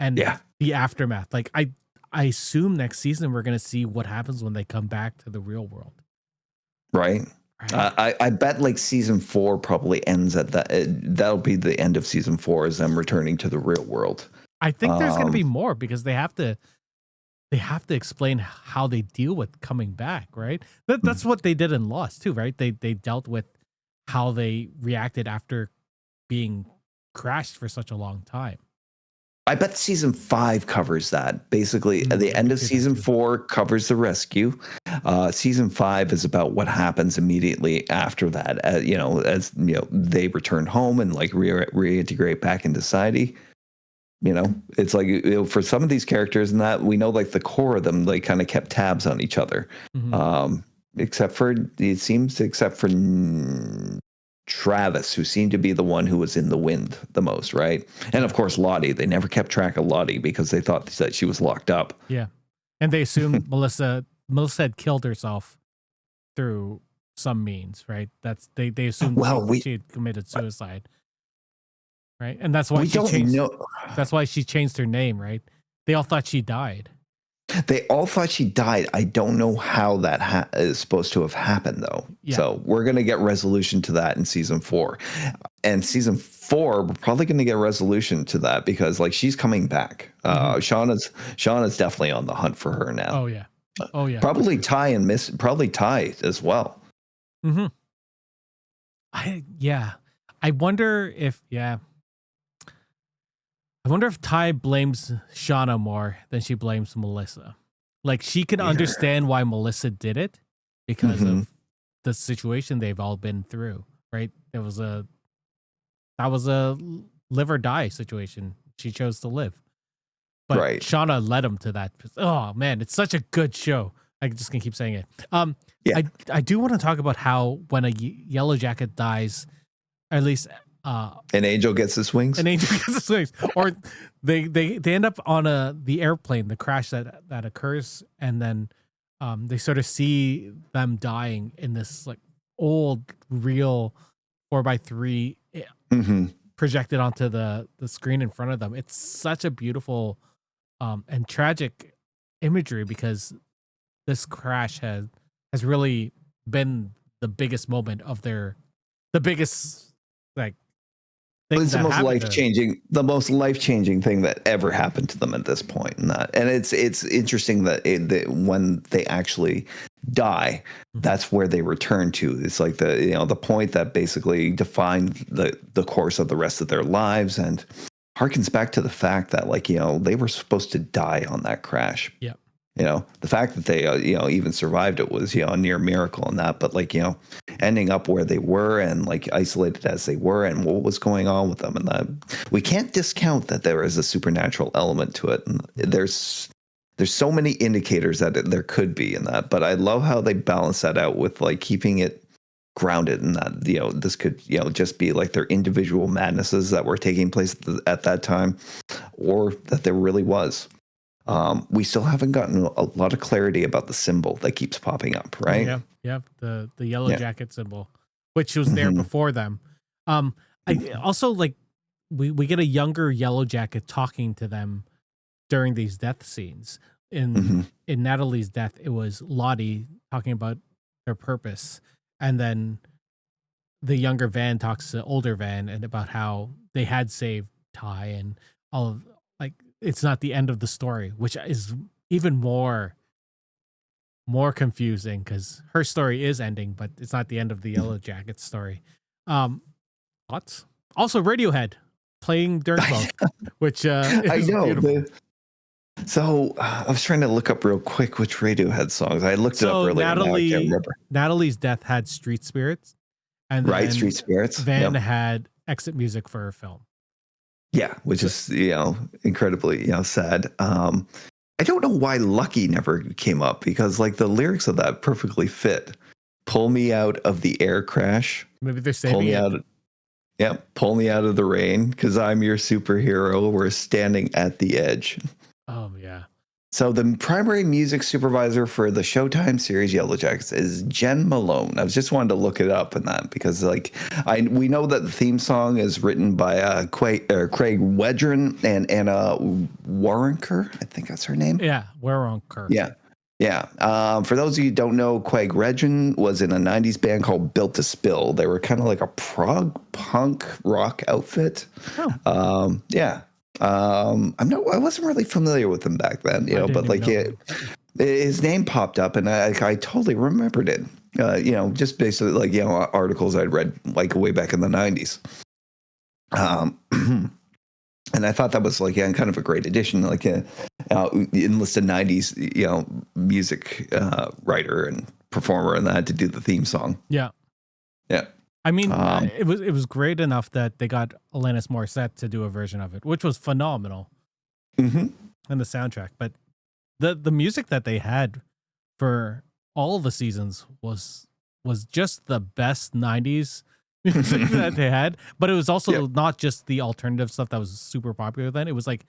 and the aftermath. Like I assume next season we're going to see what happens when they come back to the real world. Right. I bet like season 4 probably ends at that. That'll be the end of season 4 is them returning to the real world. I think there's going to be more because they have to explain how they deal with coming back, right? That's what they did in Lost too, right? They dealt with how they reacted after being crashed for such a long time. I bet season 5 covers that. Basically, at the I end could of see that season too. 4 covers the rescue. Season 5 is about what happens immediately after that. As they return home and like reintegrate back into society. It's like for some of these characters, and that we know, like the core of them, like kind of kept tabs on each other. Mhm. Um, except for Travis, who seemed to be the one who was in the wind the most, right? And Yeah. of course, Lottie. They never kept track of Lottie because they thought that she was locked up. Yeah. And they assume Melissa had killed herself through some means, right? They assumed Well, she had committed suicide, right? And that's why we she don't changed know. her name, right? They all thought she died. They all thought she died. I don't know how that is supposed to have happened, though. Yeah. So we're going to get resolution to that in season 4. And season 4, we're probably going to get resolution to that because, like, she's coming back. Shauna's definitely on the hunt for her now. Oh yeah. Oh yeah. for Probably sure. probably Ty as well. Mm-hmm. Yeah. I wonder if I wonder if Ty blames Shauna more than she blames Melissa. Like she can Weird. understand why Melissa did it because Hmm. of the situation they've all been through, right? That was a live or die situation. She chose to live. But Right. Shauna led him to that. Oh man, it's such a good show. I'm just gonna keep saying it. Yeah. I do want to talk about how when a yellow jacket dies, or at least An angel gets his wings. an angel gets his wings, or they end up on the airplane, the crash that occurs, and then they sort of see them dying in this like old real 4x3 Hmm. projected onto the screen in front of them. It's such a beautiful and tragic imagery because this crash has really been the biggest moment of the biggest like thing It's that happened to them. the most life changing thing that ever happened to them at this point. And it's interesting that, that when they actually die, Mhm. that's where they return to. It's like the point that basically defined the course of the rest of their lives, and harkens back to the fact that, like, they were supposed to die on that crash. Yeah. The fact that they even survived it was a near miracle in that. But, like, ending up where they were, and like isolated as they were, and what was going on with them, and that we can't discount that there is a supernatural element to it. And there's so many indicators that there could be in that. But I love how they balance that out with, like, keeping it grounded in that this could just be like their individual madnesses that were taking place at that time, or that there really was. We still haven't gotten a lot of clarity about the symbol that keeps popping up, Oh right? yeah, yeah. The yellow Yeah. jacket symbol, which was there Hmm. before them. I also like we get a younger yellow jacket talking to them during these death scenes. In Hmm. in Natalie's death, it was Lottie talking about their purpose, and then the younger Van talks to older Van and about how they had saved Ty and all of like it's not the end of the story, which is even more confusing because her story is ending, but it's not the end of the Yellow Jackets story. Um, thoughts? Also, Radiohead playing during both, which I is know. beautiful. So I was trying to look up real quick which Radiohead songs. I looked it up So earlier. Now I can't remember. Natalie's death had Street Spirits, and Right, Street then Spirits. Van Yep. had exit music for her film. Yeah, which So is incredibly sad. I don't know why Lucky never came up, because, like, the lyrics of that perfectly fit. Pull me out of the air crash. maybe they're Pull saving me it. out. Yeah, pull me out of the rain because I'm your superhero. We're standing at the edge. Oh yeah. So the primary music supervisor for the Showtime series Yellowjackets is Jen Malone. I was just wanted to look it up in that because, like, we know that the theme song is written by Craig Wedren and Anna Warrenker. I think that's her name. Yeah, we're on Kerr. Yeah. Yeah. For those of you who don't know, Quag Regin was in a 90s band called Built to Spill. They were kind of like a prog punk rock outfit. Yeah. I wasn't really familiar with them back then, I didn't but, even like, know them. his name popped up, and I totally remembered it. Just basically, like, articles I'd read, like, way back in the 90s. Um, And I thought that was like kind of a great addition, like a enlisted '90s music writer and performer, and that to do the theme song. Yeah. Yeah. I mean, it was great enough that they got Alanis Morissette to do a version of it, which was phenomenal. Mm-hmm. And the soundtrack, but the music that they had for all the seasons was just the best 90s music that they had, but it was also not just the alternative stuff that was super popular then. It was like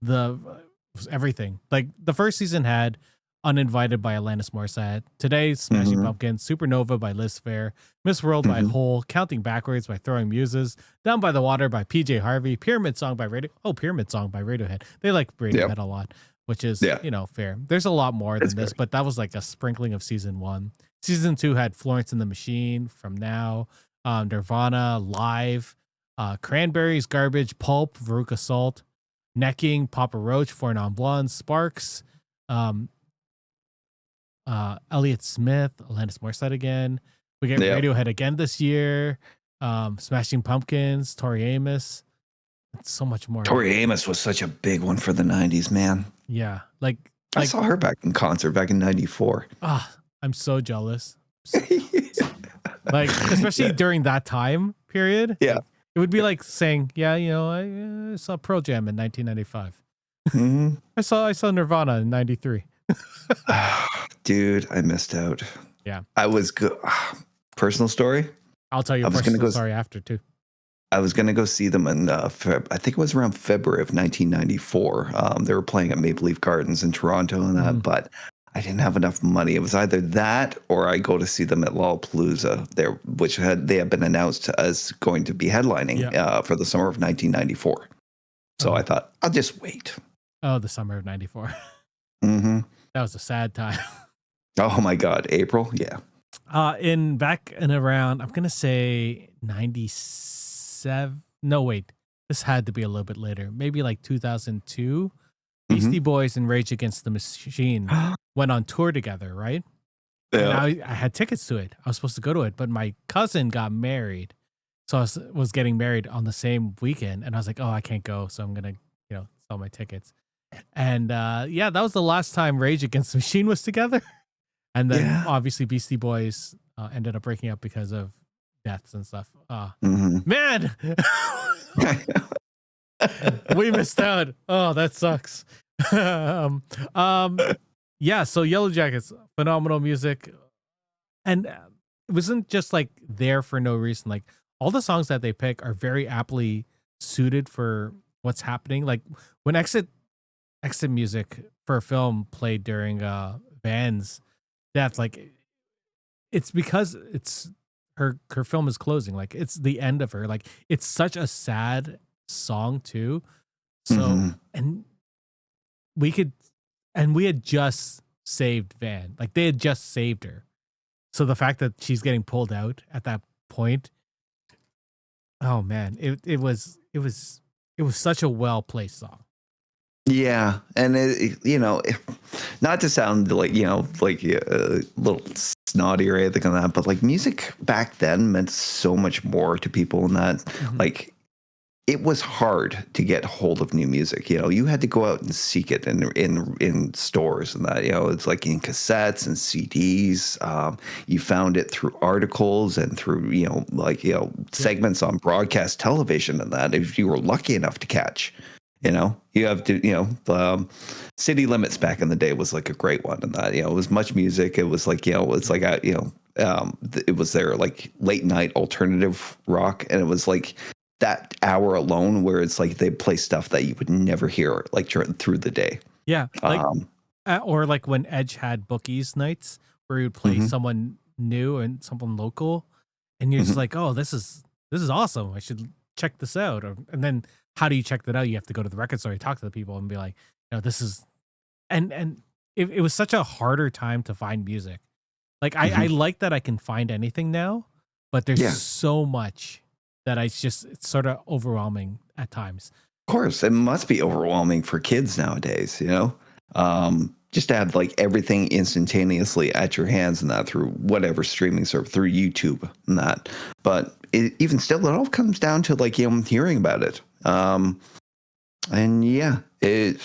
it was everything. Like the first season had Uninvited by Alanis Morissette, Today Smashing Pumpkins, Supernova by Liz Phair, Miss World by Hole, Counting Backwards by Throwing Muses, Down by the Water by PJ Harvey, Pyramid Song by Radiohead. They like Radiohead a lot, which is fair. There's a lot more than this, but that was like a sprinkling of season 1. Season 2 had Florence and the Machine, From Now, Nirvana, Live, Cranberries, Garbage, Pulp, Veruca Salt, Necking, Papa Roach, Four Non Blondes, Sparks, Elliott Smith, Alanis Morissette again. We get Radiohead again this year. Smashing Pumpkins, Tori Amos, and so much more. Tori Amos was such a big one for the '90s, man. Yeah, like I saw her back in concert back in '94. I'm so jealous. Like, especially during that time period. Yeah. It would be like saying, I saw Pearl Jam in 1995. I saw Nirvana in 93. Dude, I missed out. Yeah. I was good. Personal story? I'll tell you a personal story after too. I was going to go see them in, I think it was around February of 1994. They were playing at Maple Leaf Gardens in Toronto and that, but I didn't have enough money. It was either that or I go to see them at Lollapalooza there, which they had been announced as going to be headlining for the summer of 1994. So I thought, I'll just wait. Oh, the summer of 94. That was a sad time. Oh my God. April? Yeah. Back in around, I'm going to say 97. No, wait. This had to be a little bit later. Maybe like 2002. Beastie Boys and Rage Against the Machine went on tour together, right? Yeah. And I had tickets to it. I was supposed to go to it, but my cousin got married. So I was getting married on the same weekend. And I was like, oh, I can't go. So I'm going to, sell my tickets. And that was the last time Rage Against the Machine was together. And then obviously Beastie Boys ended up breaking up because of deaths and stuff. Man, we missed out. Oh, that sucks. So Yellowjackets, phenomenal music. And it wasn't just like there for no reason. Like all the songs that they pick are very aptly suited for what's happening. Like when exit music for a film played during Van's death, like it's because it's her film is closing. Like it's the end of her. Like it's such a sad song too. So and we had just saved Van. Like they had just saved her. So the fact that she's getting pulled out at that point, oh man, it was such a well placed song. Yeah, and not to sound like like a little snotty or anything like that, but like music back then meant so much more to people, in that like it was hard to get hold of new music. You had to go out and seek it in stores and that. It's like in cassettes and CDs. You found it through articles and through segments on broadcast television and that. If you were lucky enough to catch. You have to, City Limits back in the day was like a great one. And that, it was Much Music. It was like, it's like, it was their like late night alternative rock. And it was like that hour alone where it's like they play stuff that you would never hear like through the day. Yeah. Like, or like when Edge had Bookies nights where he would play someone new and someone local. And you're just like, oh, this is awesome. I should check this out. And then, how do you check that out? You have to go to the record store, talk to the people, and be like, this is, and it was such a harder time to find music. Like I like that I can find anything now, but there's so much that it's sort of overwhelming at times. Of course, it must be overwhelming for kids nowadays. Just to have like everything instantaneously at your hands and that through whatever streaming service, through YouTube and that. But even still, it all comes down to like hearing about it. And yeah, it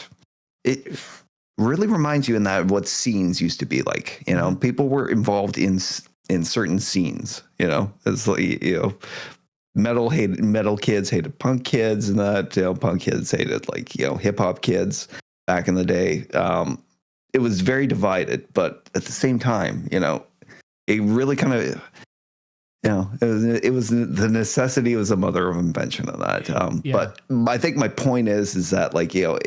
really reminds you in that what scenes used to be like. You know, people were involved in certain scenes. You know, it's like, you know, metal kids hated punk kids, and that, you know, punk kids hated, like, you know, hip hop kids back in the day. It was very divided, but at the same time, you know, it really kind of, you know, it was the necessity was the mother of invention of that. Yeah. But I think my point is that, like, you know,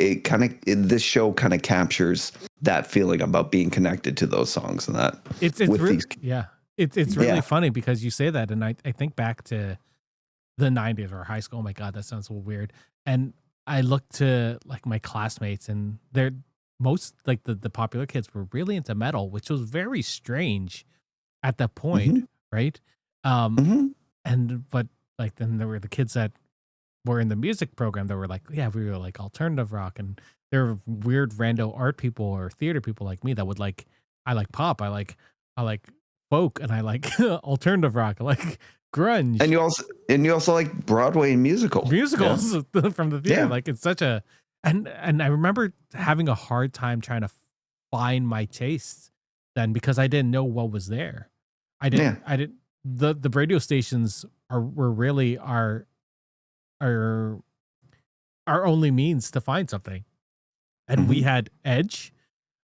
this show kind of captures that feeling about being connected to those songs and that. It's really, yeah. It's really funny because you say that, and I think back to the 90s or high school. Oh my God, that sounds so weird. And I look to like my classmates, and they're most like the popular kids were really into metal, which was very strange at that point, right? And but like then there were the kids that were in the music program that were like, yeah, we were like alternative rock, and there were weird rando art people or theater people like me that would like, I like pop, I like folk, and I like alternative rock, I like grunge. And you also like Broadway and musicals From the theater. Like it's such a, and I remember having a hard time trying to find my tastes then because I didn't know what was there. I didn't the radio stations were really our only means to find something. And we had Edge.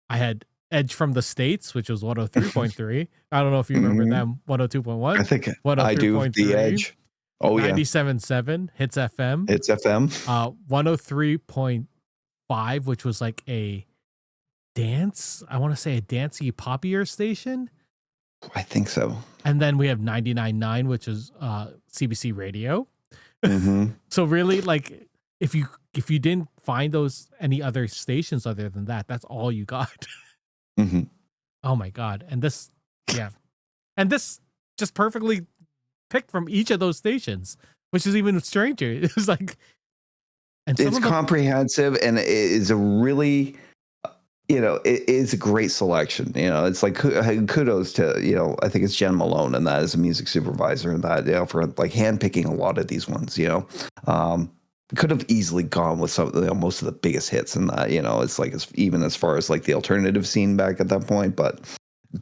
I had Edge from the States, which was 103.3. I don't know if you remember them. 102.1. I think I do. The Edge. Oh, 97.7 Hits FM. Hits FM. 103.5, which was like a dance. I want to say a dancey poppier station. I think so. And then we have 99.9, which is CBC radio. So really, like, if you didn't find those any other stations other than that, that's all you got. Oh my God. And this just perfectly picked from each of those stations, which is even stranger. It was like, and it's comprehensive, and it is a really, you know, it is a great selection. You know, it's like kudos to, you know, I think it's Jen Malone and that as a music supervisor and that, you know, for like handpicking a lot of these ones. You know, could have easily gone with some, you know, most of the biggest hits and that. You know, it's like even as far as like the alternative scene back at that point, but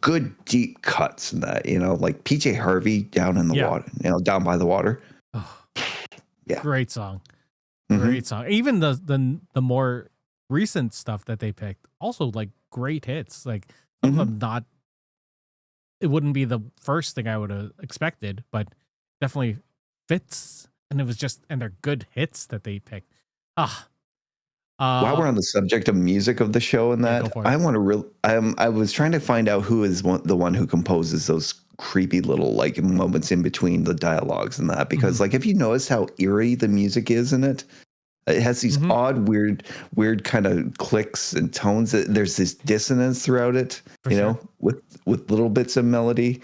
good deep cuts in that. You know, like PJ Harvey Down in the Water, you know, Down by the Water. Oh, great song. Great song. Even the more recent stuff that they picked, also like great hits. Like some of them not, it wouldn't be the first thing I would have expected, but definitely fits. And it was just, and they're good hits that they picked. While we're on the subject of music of the show and that, I want to I was trying to find out who is the one who composes those creepy little like moments in between the dialogues and that, because like, if you notice how eerie the music is in it, it has these odd, weird kind of clicks and tones. There's this dissonance throughout it, know, with little bits of melody.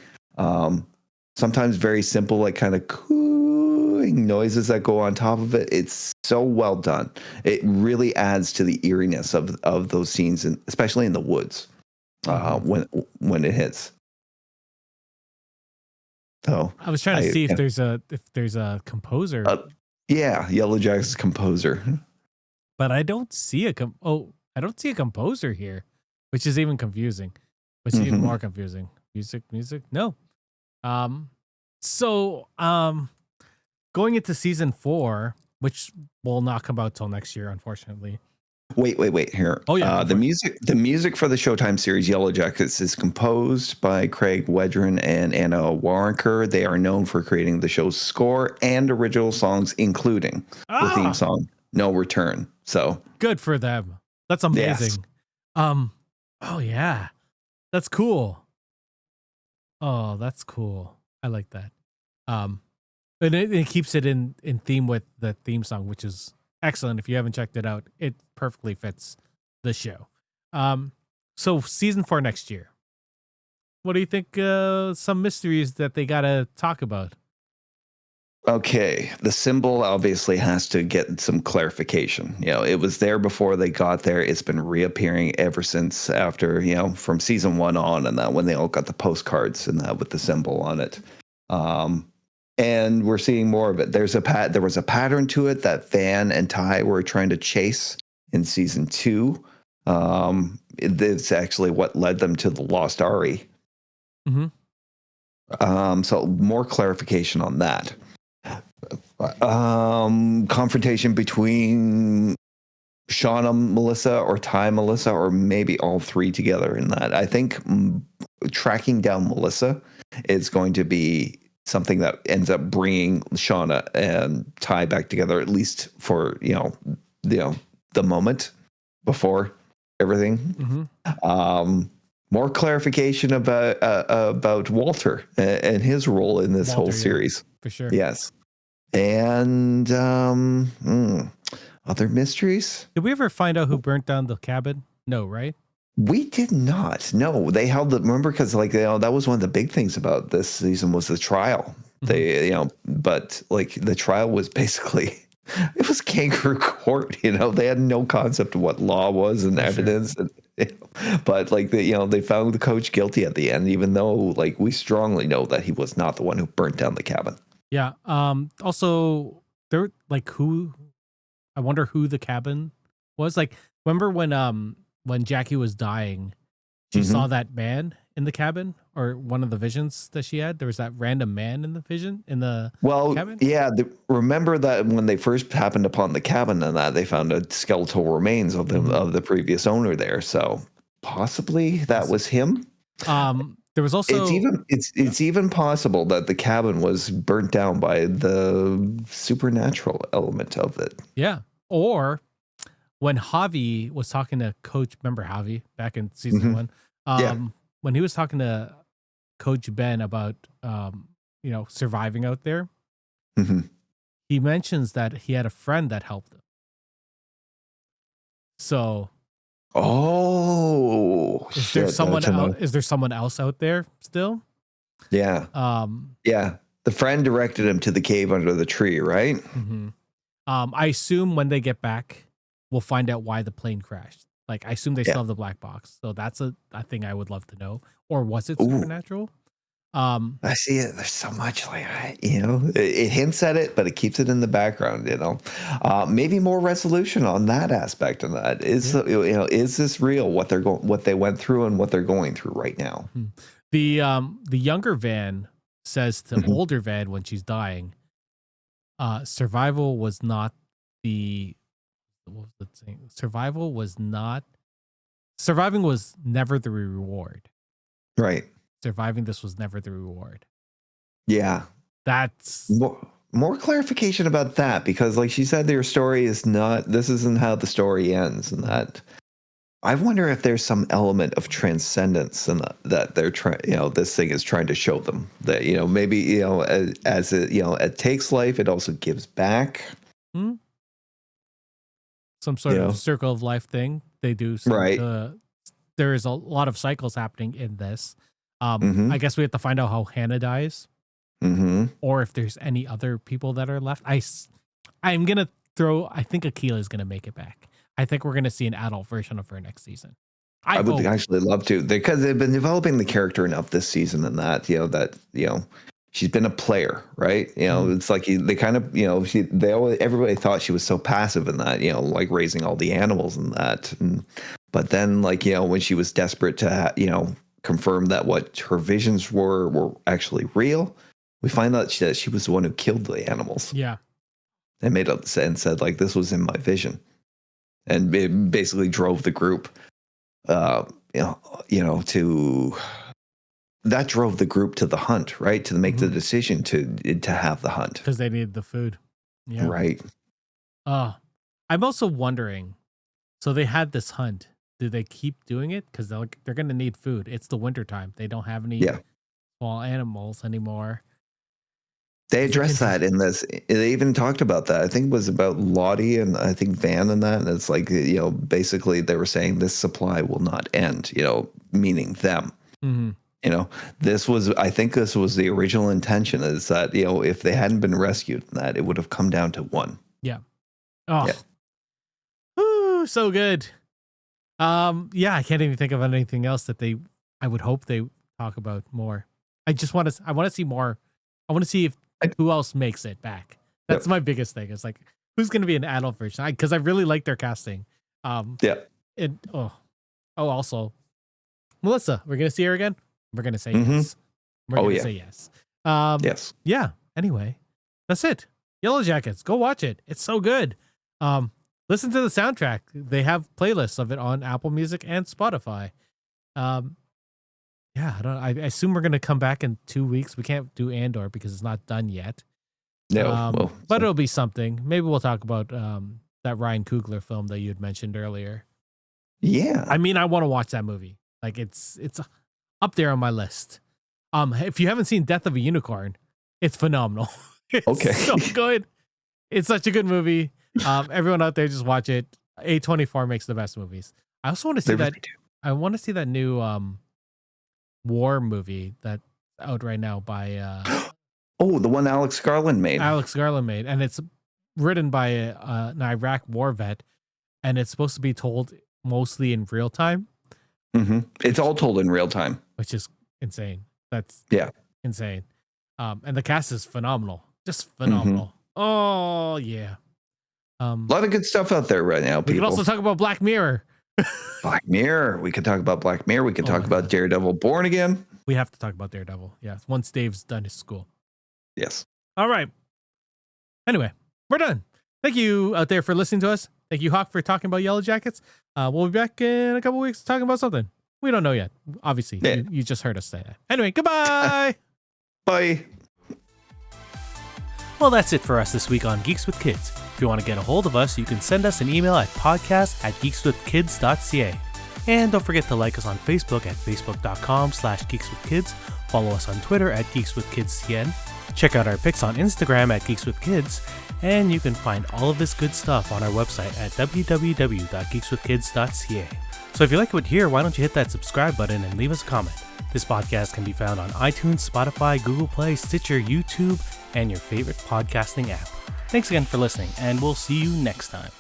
Sometimes very simple, like kind of cooing noises that go on top of it. It's so well done. It really adds to the eeriness of those scenes, and especially in the woods when it hits. So I was trying to see if there's a composer. Yellowjackets composer. But I don't see I don't see a composer here, which is even confusing. Which is even more confusing. Music? No. So going into season 4, which will not come out till next year, unfortunately. Wait here. Oh yeah. The music for the Showtime series Yellowjackets is composed by Craig Wedren and Anna Waronker. They are known for creating the show's score and original songs, including the theme song "No Return." So good for them. That's amazing. Yes. Oh yeah, that's cool. Oh, that's cool. I like that. And it keeps it in theme with the theme song, which is excellent. If you haven't checked it out, it perfectly fits the show. So season 4 next year. What do you think? Some mysteries that they gotta talk about. Okay, the symbol obviously has to get some clarification. You know, it was there before they got there. It's been reappearing ever since after, you know, from season 1 on, and that when they all got the postcards and that with the symbol on it. and we're seeing more of it. There was a pattern to it that Van and Ty were trying to chase in season 2. It's actually what led them to the Lost Ari. So more clarification on that. Confrontation between Shauna Melissa or Ty Melissa, or maybe all three together in that. I think tracking down Melissa is going to be something that ends up bringing Shauna and Ty back together, at least for the moment before everything. More clarification about Walter and his role in this whole series, for sure. Yes, and other mysteries. Did we ever find out who burnt down the cabin? No, right? We did not. No, they held the. Remember, because that was one of the big things about this season was the trial. They, but like the trial was basically, it was kangaroo court. They had no concept of what law was and evidence. Sure. But like they found the coach guilty at the end, even though like we strongly know that he was not the one who burnt down the cabin. Yeah. Also, there like who. I wonder who the cabin was. Like, remember when Jackie was dying, she saw that man in the cabin, or one of the visions that she had. There was that random man in the vision in the cabin. Yeah. Remember that when they first happened upon the cabin, and that they found a skeletal remains of the previous owner there. So possibly that was him. There was also it's even possible that the cabin was burnt down by the supernatural element of it. Yeah. Or when Javi was talking to Coach, remember Javi back in season 1? When he was talking to Coach Ben about surviving out there, he mentions that he had a friend that helped him. So is there someone else out there still? Yeah. The friend directed him to the cave under the tree, right? I assume when they get back, we'll find out why the plane crashed. Like, I assume they still have the black box. So that's a thing I would love to know. Or was it supernatural? I see it. There's so much it hints at it, but it keeps it in the background, maybe more resolution on that aspect of that. Is this real, what they went through and what they're going through right now? The younger Van says to older Van when she's dying, survival was not the, what was the thing? Surviving was never the reward. Right. Surviving this was never the reward. Yeah. That's more clarification about that, because like she said, this isn't how the story ends, and that I wonder if there's some element of transcendence and that they're trying, this thing is trying to show them that, maybe, as it takes life, it also gives back. Some sort of circle of life thing they do. Right. There is a lot of cycles happening in this. I guess we have to find out how Hannah dies, or if there's any other people that are left. I'm gonna I think Akilah is gonna make it back. I think we're gonna see an adult version of her next season. I would actually love to, because they've been developing the character enough this season, and that she's been a player, right? It's like they kind of everybody thought she was so passive in that, like raising all the animals and that, but then when she was desperate to confirm that what her visions were actually real, we find out that she was the one who killed the animals. Yeah. And made up and said, like, this was in my vision. And it basically drove the group, that drove the group to the hunt, right? To make the decision to have the hunt. Because they needed the food. Yeah. Right. I'm also wondering, so they had this hunt. Do they keep doing it? Because they're going to need food. It's the wintertime. They don't have any small animals anymore. They addressed that in this. They even talked about that. I think it was about Lottie and I think Van and that. And it's like, basically they were saying this supply will not end, meaning them. I think this was the original intention, is that, if they hadn't been rescued, that it would have come down to one. Yeah. Oh, yeah. Ooh, so good. I can't even think of anything else that I would hope they talk about more. I want to see more. I want to see if who else makes it back? That's my biggest thing. It's like, who's going to be an adult version? Because I really like their casting. Yeah. Also, Melissa, we're going to see her again? We're going to say yes. We're going to say yes. Yes. Yeah. Anyway, that's it. Yellowjackets. Go watch it. It's so good. Listen to the soundtrack. They have playlists of it on Apple Music and Spotify. I assume we're going to come back in 2 weeks. We can't do Andor because it's not done yet. No. But it'll be something. Maybe we'll talk about that Ryan Coogler film that you had mentioned earlier. Yeah. I mean, I want to watch that movie. Like it's up there on my list. If you haven't seen Death of a Unicorn, it's phenomenal. It's so good. It's such a good movie. Everyone out there, just watch it. A24 makes the best movies. I also want to see that. I want to see that new war movie that's out right now by the one Alex Garland made. And it's written by an Iraq war vet, and it's supposed to be told mostly in real time. It's all told in real time, which is insane. That's insane. And the cast is phenomenal, just phenomenal. Oh yeah. A lot of good stuff out there right now. We can also talk about Black Mirror. Black Mirror. We could talk about Black Mirror. We could talk about Daredevil Born Again. We have to talk about Daredevil. Yeah. Once Dave's done his school. Yes. All right. Anyway, we're done. Thank you out there for listening to us. Thank you, Hawk, for talking about Yellowjackets. We'll be back in a couple weeks talking about something. We don't know yet. Obviously, you just heard us say that. Anyway, goodbye. Bye. Well, that's it for us this week on Geeks with Kids. If you want to get a hold of us, you can send us an email at podcast@geekswithkids.ca. And don't forget to like us on Facebook at facebook.com/geekswithkids. Follow us on Twitter at geekswithkidscn. Check out our pics on Instagram at geekswithkids. And you can find all of this good stuff on our website at www.geekswithkids.ca. So if you like what you hear, why don't you hit that subscribe button and leave us a comment. This podcast can be found on iTunes, Spotify, Google Play, Stitcher, YouTube, and your favorite podcasting app. Thanks again for listening, and we'll see you next time.